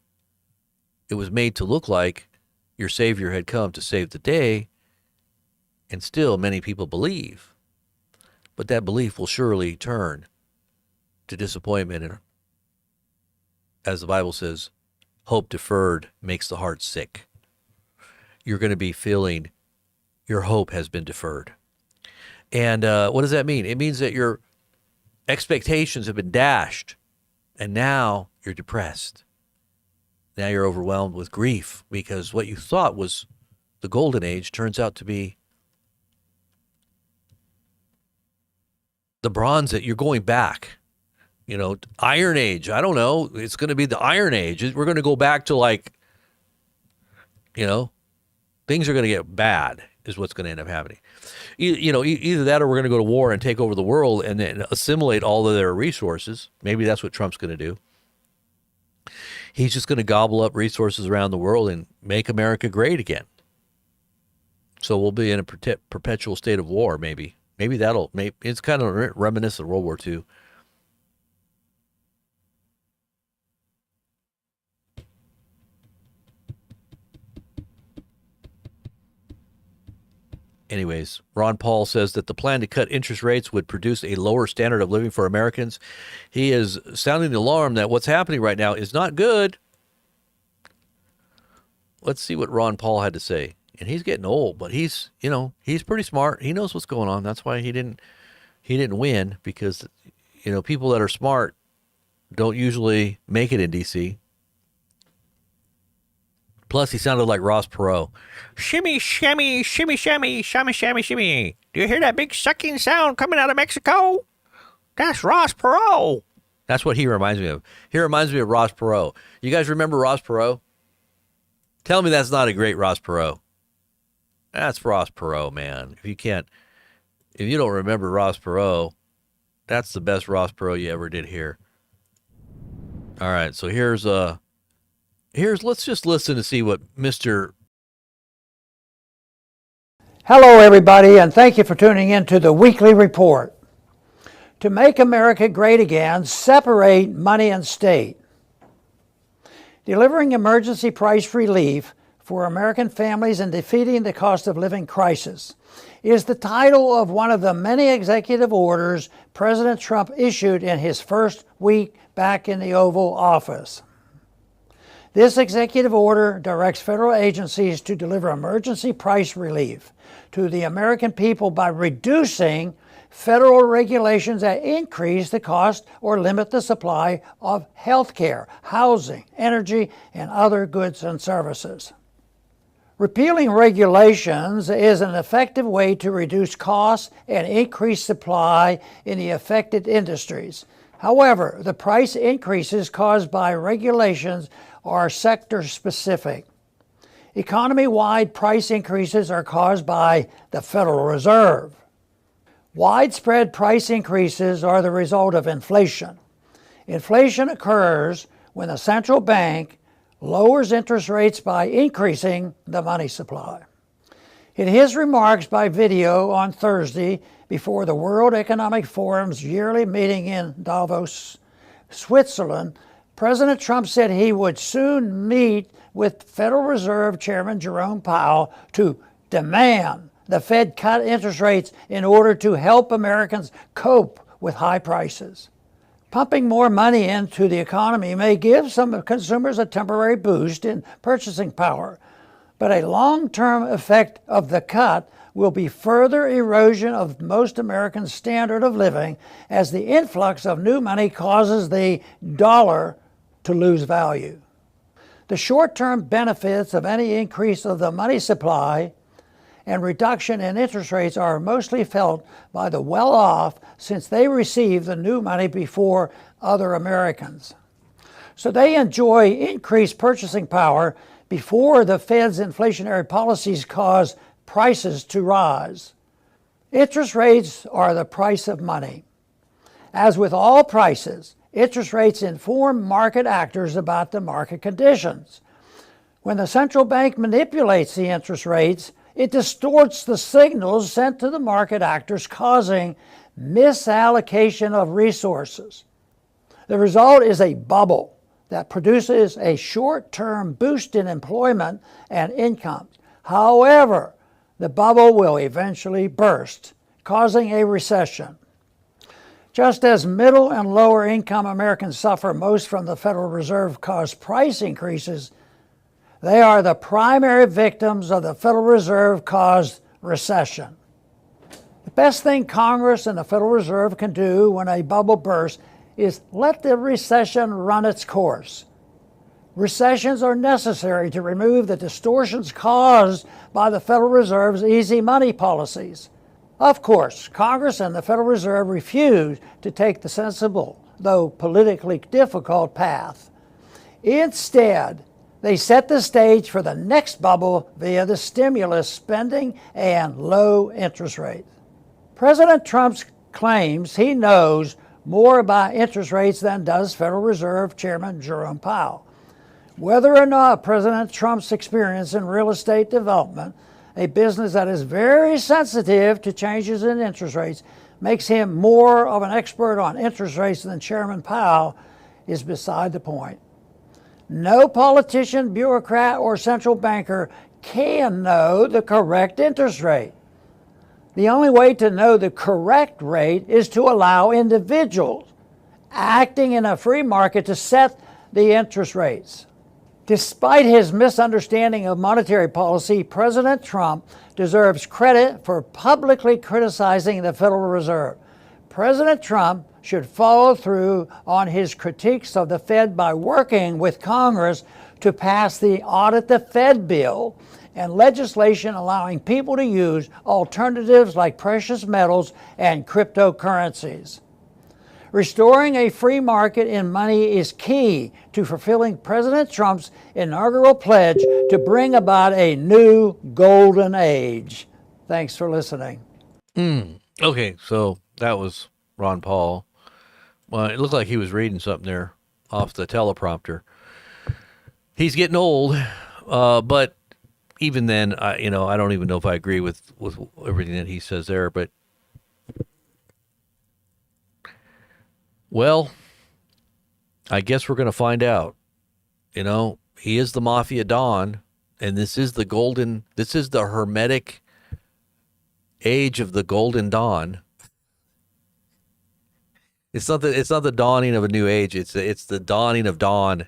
It was made to look like your savior had come to save the day, and still many people believe. But that belief will surely turn to disappointment. And as the Bible says, hope deferred makes the heart sick. You're going to be feeling your hope has been deferred. And what does that mean? It means that your expectations have been dashed, and now you're depressed. Now you're overwhelmed with grief because what you thought was the golden age turns out to be the bronze age. You're going back. Iron Age. I don't know. It's going to be the Iron Age. We're going to go back to things are going to get bad is what's going to end up happening. Either that or we're going to go to war and take over the world and then assimilate all of their resources. Maybe that's what Trump's going to do. He's just going to gobble up resources around the world and make America great again. So we'll be in a perpetual state of war, maybe. Maybe it's kind of reminiscent of World War II. Anyways, Ron Paul says that the plan to cut interest rates would produce a lower standard of living for Americans. He is sounding the alarm that what's happening right now is not good. Let's see what Ron Paul had to say. And he's getting old, but he's pretty smart. He knows what's going on. That's why he didn't win, because, people that are smart don't usually make it in D.C. Plus, he sounded like Ross Perot. Shimmy, shimmy, shimmy, shimmy, shimmy, shimmy, shimmy. Do you hear that big sucking sound coming out of Mexico? That's Ross Perot. That's what he reminds me of. He reminds me of Ross Perot. You guys remember Ross Perot? Tell me that's not a great Ross Perot. That's Ross Perot, man. If you don't remember Ross Perot, that's the best Ross Perot you ever did hear. All right, so let's just listen to see what Mr. Hello, everybody, and thank you for tuning in to the weekly report. To make America great again, separate money and state. Delivering emergency price relief for American families in defeating the cost of living crisis is the title of one of the many executive orders President Trump issued in his first week back in the Oval Office. This executive order directs federal agencies to deliver emergency price relief to the American people by reducing federal regulations that increase the cost or limit the supply of health care, housing, energy, and other goods and services. Repealing regulations is an effective way to reduce costs and increase supply in the affected industries. However, the price increases caused by regulations are sector-specific. Economy-wide price increases are caused by the Federal Reserve. Widespread price increases are the result of inflation. Inflation occurs when the central bank lowers interest rates by increasing the money supply. In his remarks by video on Thursday before the World Economic Forum's yearly meeting in Davos, Switzerland, President Trump said he would soon meet with Federal Reserve Chairman Jerome Powell to demand the Fed cut interest rates in order to help Americans cope with high prices. Pumping more money into the economy may give some consumers a temporary boost in purchasing power, but a long-term effect of the cut will be further erosion of most Americans' standard of living as the influx of new money causes the dollar to lose value. The short-term benefits of any increase of the money supply and reduction in interest rates are mostly felt by the well-off since they receive the new money before other Americans. So they enjoy increased purchasing power before the Fed's inflationary policies cause prices to rise. Interest rates are the price of money. As with all prices, interest rates inform market actors about the market conditions. When the central bank manipulates the interest rates, it distorts the signals sent to the market actors, causing misallocation of resources. The result is a bubble that produces a short-term boost in employment and incomes. However, the bubble will eventually burst, causing a recession. Just as middle and lower income Americans suffer most from the Federal Reserve-caused price increases, they are the primary victims of the Federal Reserve-caused recession. The best thing Congress and the Federal Reserve can do when a bubble bursts is let the recession run its course. Recessions are necessary to remove the distortions caused by the Federal Reserve's easy money policies. Of course, Congress and the Federal Reserve refuse to take the sensible, though politically difficult, path. Instead, they set the stage for the next bubble via the stimulus spending and low interest rates. President Trump claims he knows more about interest rates than does Federal Reserve Chairman Jerome Powell. Whether or not President Trump's experience in real estate development, a business that is very sensitive to changes in interest rates, makes him more of an expert on interest rates than Chairman Powell is beside the point. No politician, bureaucrat, or central banker can know the correct interest rate. The only way to know the correct rate is to allow individuals acting in a free market to set the interest rates. Despite his misunderstanding of monetary policy, President Trump deserves credit for publicly criticizing the Federal Reserve. President Trump should follow through on his critiques of the Fed by working with Congress to pass the Audit the Fed bill and legislation allowing people to use alternatives like precious metals and cryptocurrencies. Restoring a free market in money is key to fulfilling President Trump's inaugural pledge to bring about a new golden age. Thanks for listening. Okay, so that was Ron Paul. Well, it looked like he was reading something there off the teleprompter. He's getting old, but even then, I don't even know if I agree with everything that he says there. But well, I guess we're going to find out. He is the Mafia Don, And this is the hermetic age of the golden dawn. It's not the dawning of a new age. It's the dawning of dawn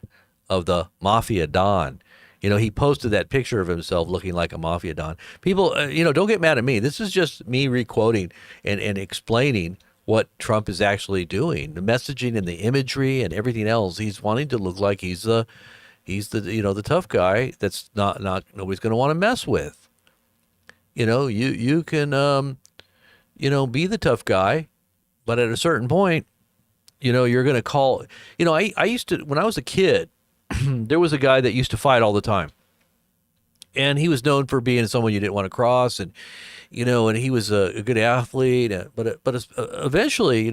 of the mafia don. He posted that picture of himself looking like a mafia don. People, don't get mad at me. This is just me requoting and explaining what Trump is actually doing. The messaging and the imagery and everything else. He's wanting to look like he's the the tough guy that's not nobody's going to want to mess with. You can be the tough guy, but at a certain point, you're going to call. I used to, when I was a kid, there was a guy that used to fight all the time, and he was known for being someone you didn't want to cross, and and he was a good athlete, but eventually,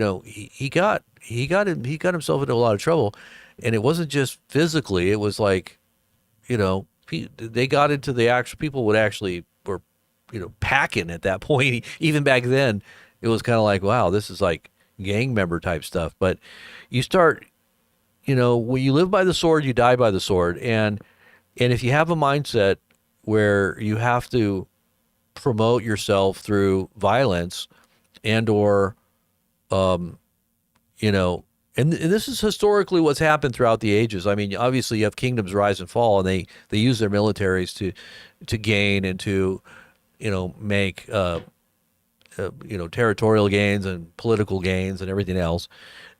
he got himself into a lot of trouble, and it wasn't just physically. It was like, they got into the actual people were packing at that point. Even back then, it was kind of like, wow, this is like gang member type stuff. But you start, when you live by the sword, you die by the sword. And if you have a mindset where you have to promote yourself through violence and and this is historically what's happened throughout the ages. I mean, obviously you have kingdoms rise and fall, and they use their militaries to gain and to, make, territorial gains and political gains and everything else.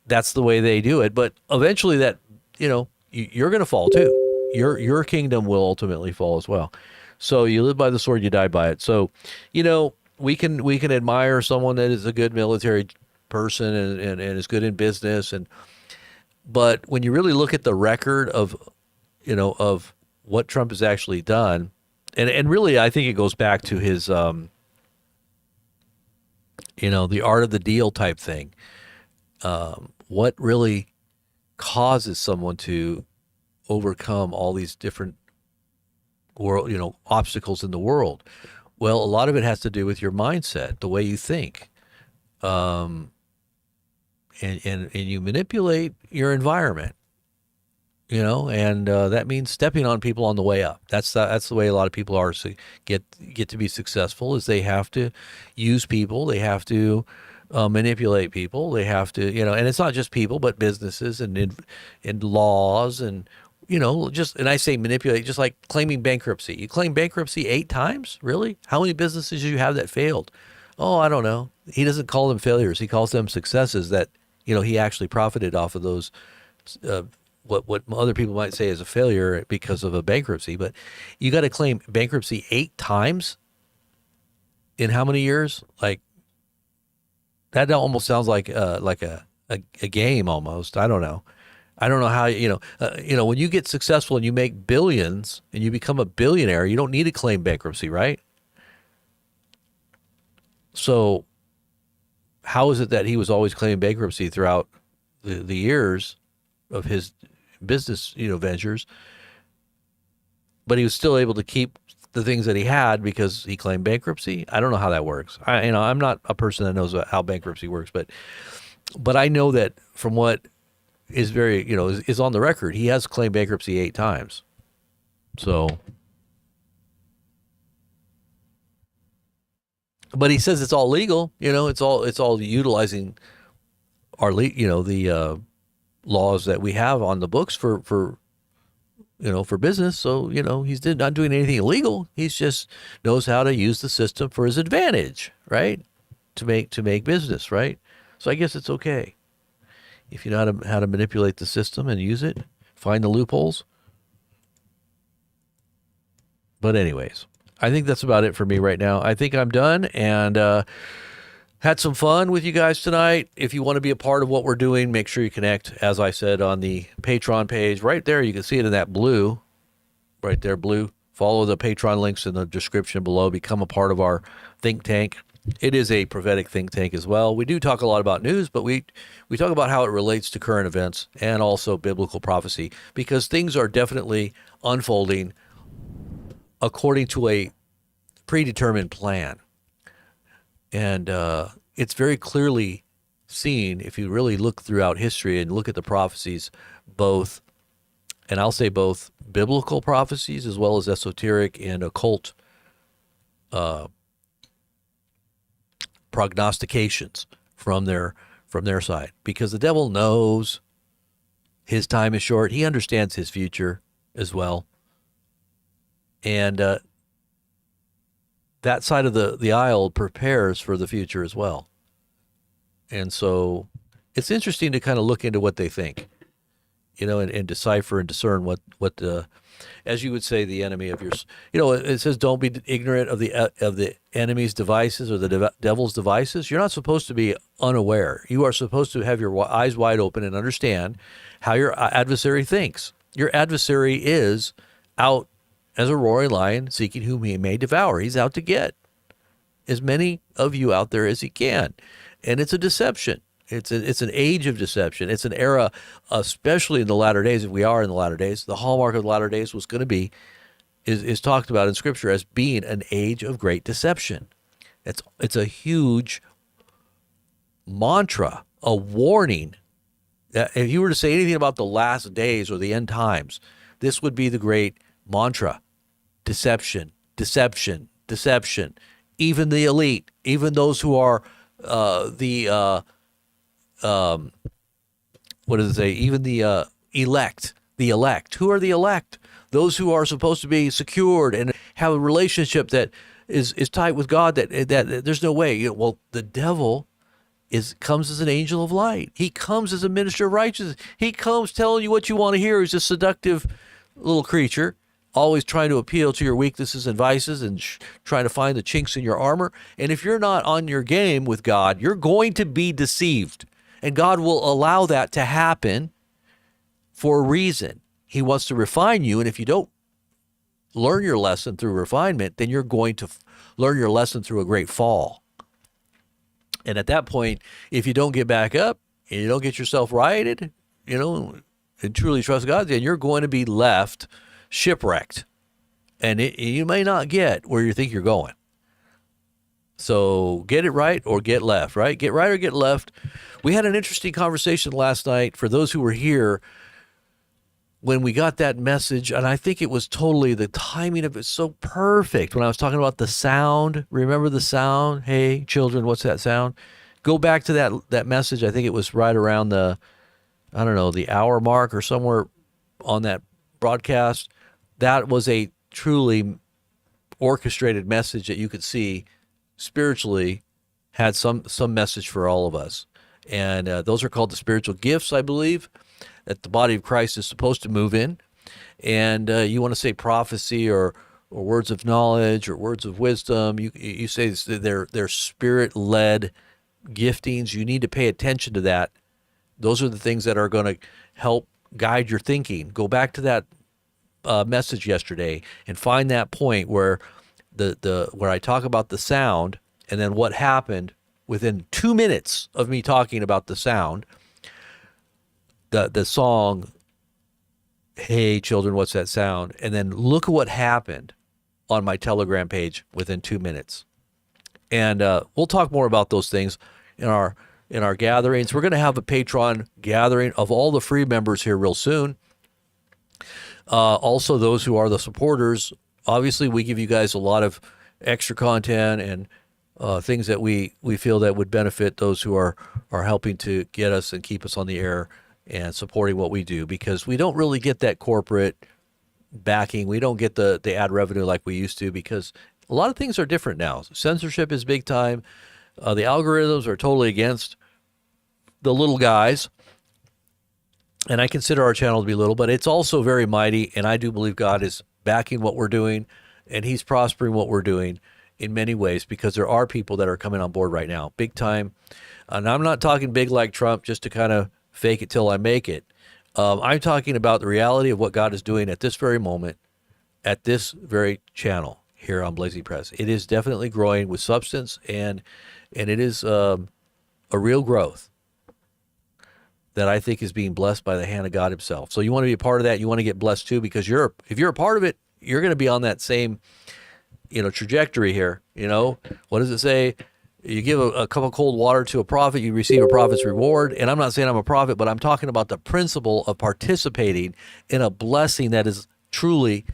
That's the way they do it. But eventually that, you're going to fall too. Your kingdom will ultimately fall as well. So you live by the sword, you die by it. So, we can admire someone that is a good military person and is good in business, but when you really look at the record of what Trump has actually done, and really I think it goes back to his the art of the deal type thing. What really causes someone to overcome all these different world obstacles in the world? Well, a lot of it has to do with your mindset, the way you think. And you manipulate your environment, and that means stepping on people on the way up. That's the way a lot of people are get to be successful. Is they have to use people, they have to manipulate people, they have to, and it's not just people, but businesses and laws and and I say manipulate, just like claiming bankruptcy. You claim bankruptcy 8 times, really? How many businesses do you have that failed? Oh, I don't know. He doesn't call them failures. He calls them successes that, he actually profited off of those, what other people might say is a failure because of a bankruptcy. But you got to claim bankruptcy 8 times in how many years? Like, that almost sounds like a game almost. I don't know. I don't know how, when you get successful and you make billions and you become a billionaire, you don't need to claim bankruptcy, right? So how is it that he was always claiming bankruptcy throughout the years of his business, ventures, but he was still able to keep the things that he had because he claimed bankruptcy? I don't know how that works. I'm not a person that knows how bankruptcy works, but I know that from what is very, is on the record, he has claimed bankruptcy 8 times. So, but he says it's all legal, it's all utilizing our, the laws that we have on the books for business. So, he's not doing anything illegal. He's just knows how to use the system for his advantage, right? To make business, right? So I guess it's okay if you know how to manipulate the system and use it, find the loopholes. But anyways, I think that's about it for me right now. I think I'm done and had some fun with you guys tonight. If you want to be a part of what we're doing, make sure you connect, as I said, on the Patreon page. Right there, you can see it in that blue. Right there, blue. Follow the Patreon links in the description below. Become a part of our think tank. It is a prophetic think tank as well. We do talk a lot about news, but we talk about how it relates to current events and also biblical prophecy, because things are definitely unfolding according to a predetermined plan. And it's very clearly seen if you really look throughout history and look at the prophecies, both, and I'll say both biblical prophecies as well as esoteric and occult prognostications from their side, because the devil knows his time is short. He understands his future as well, and that side of the aisle prepares for the future as well. And so it's interesting to kind of look into what they think, and decipher and discern what as you would say, the enemy of your, it says, don't be ignorant of the enemy's devices or the devil's devices. You're not supposed to be unaware. You are supposed to have your eyes wide open and understand how your adversary thinks. Your adversary is out as a roaring lion, seeking whom he may devour. He's out to get as many of you out there as he can. And it's a deception. It's an age of deception. It's an era, especially in the latter days, if we are in the latter days. The hallmark of the latter days was going to be, is talked about in Scripture as being an age of great deception. It's a huge mantra, a warning. That if you were to say anything about the last days or the end times, this would be the great mantra. Deception, deception, deception. Even the elite, even those who are what does it say? Even the elect. The elect. Who are the elect? Those who are supposed to be secured and have a relationship that is tight with God. That there's no way. Well, the devil comes as an angel of light. He comes as a minister of righteousness. He comes telling you what you want to hear. He's a seductive little creature, always trying to appeal to your weaknesses and vices and trying to find the chinks in your armor. And if you're not on your game with God, you're going to be deceived. And God will allow that to happen for a reason. He wants to refine you. And if you don't learn your lesson through refinement, then you're going to learn your lesson through a great fall. And at that point, if you don't get back up and you don't get yourself righted, and truly trust God, then you're going to be left shipwrecked. And you may not get where you think you're going. So get it right or get left, right? Get right or get left. We had an interesting conversation last night for those who were here when we got that message, and I think it was totally, the timing of it so perfect. When I was talking about the sound, remember the sound? Hey, children, what's that sound? Go back to that message. I think it was right around the hour mark or somewhere on that broadcast. That was a truly orchestrated message that you could see spiritually had some message for all of us. And those are called the spiritual gifts, I believe, that the body of Christ is supposed to move in. And you want to say prophecy or words of knowledge or words of wisdom. You say they're spirit-led giftings. You need to pay attention to that. Those are the things that are going to help guide your thinking. Go back to that message yesterday and find that point where where I talk about the sound and then what happened within 2 minutes of me talking about the sound. The song, hey, children, what's that sound? And then look at what happened on my Telegram page within 2 minutes. And we'll talk more about those things in our gatherings. We're going to have a Patreon gathering of all the free members here real soon. Also, those who are the supporters, obviously, we give you guys a lot of extra content and things that we feel that would benefit those who are helping to get us and keep us on the air and supporting what we do, because we don't really get that corporate backing. We don't get the ad revenue like we used to, because a lot of things are different now. Censorship is big time. The algorithms are totally against the little guys. And I consider our channel to be little, but it's also very mighty. And I do believe God is backing what we're doing, and he's prospering what we're doing in many ways, because there are people that are coming on board right now, big time. And I'm not talking big like Trump just to kind of fake it till I make it. I'm talking about the reality of what God is doing at this very moment, at this very channel here on Blazing Press. It is definitely growing with substance, and it is a real growth that I think is being blessed by the hand of God himself. So you want to be a part of that. You want to get blessed too, because if you're a part of it, you're going to be on that same, trajectory here. What does it say? You give a cup of cold water to a prophet, you receive a prophet's reward. And I'm not saying I'm a prophet, but I'm talking about the principle of participating in a blessing that is truly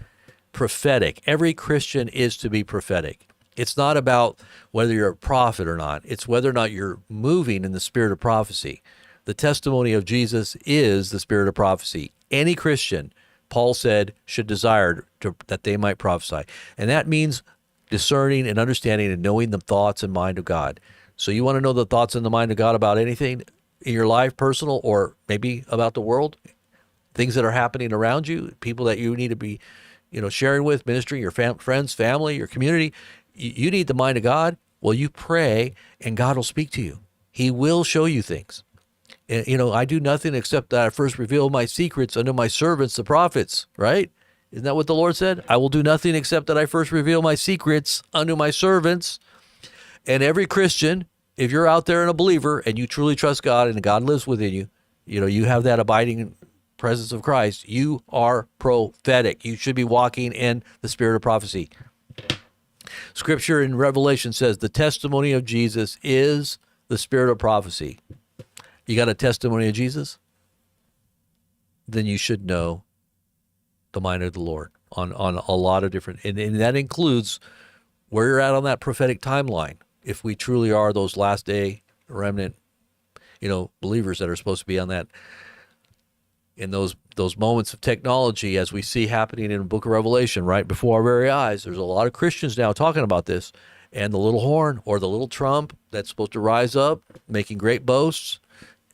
prophetic. Every Christian is to be prophetic. It's not about whether you're a prophet or not. It's whether or not you're moving in the spirit of prophecy. The testimony of Jesus is the spirit of prophecy. Any Christian, Paul said, should desire that they might prophesy. And that means discerning and understanding and knowing the thoughts and mind of God. So you want to know the thoughts and the mind of God about anything in your life, personal, or maybe about the world, things that are happening around you, people that you need to be, sharing with, ministering, your friends, family, your community. You need the mind of God. Well, you pray and God will speak to you. He will show you things. And, I do nothing except that I first reveal my secrets unto my servants, the prophets, right? Isn't that what the Lord said? I will do nothing except that I first reveal my secrets unto my servants. And every Christian, if you're out there and a believer and you truly trust God and God lives within you, you have that abiding presence of Christ, you are prophetic. You should be walking in the spirit of prophecy. Scripture in Revelation says the testimony of Jesus is the spirit of prophecy. You got a testimony of Jesus? Then you should know the mind of the Lord on a lot of different, and that includes where you're at on that prophetic timeline. If we truly are those last day remnant, believers that are supposed to be on that, in those moments of technology, as we see happening in the book of Revelation, right before our very eyes, there's a lot of Christians now talking about this, and the little horn or the little trump that's supposed to rise up, making great boasts.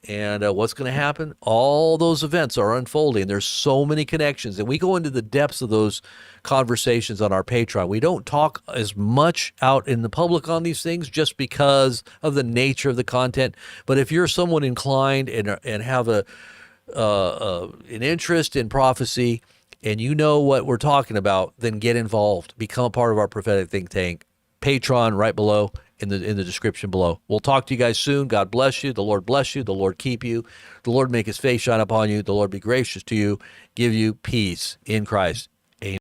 And what's going to happen? All those events are unfolding. There's so many connections. And we go into the depths of those conversations on our Patreon. We don't talk as much out in the public on these things just because of the nature of the content. But if you're someone inclined and have an interest in prophecy and you know what we're talking about, then get involved. Become a part of our prophetic think tank. Patreon right below. In the description below. We'll talk to you guys soon. God bless you. The Lord bless you. The Lord keep you. The Lord make his face shine upon you. The Lord be gracious to you. Give you peace in Christ.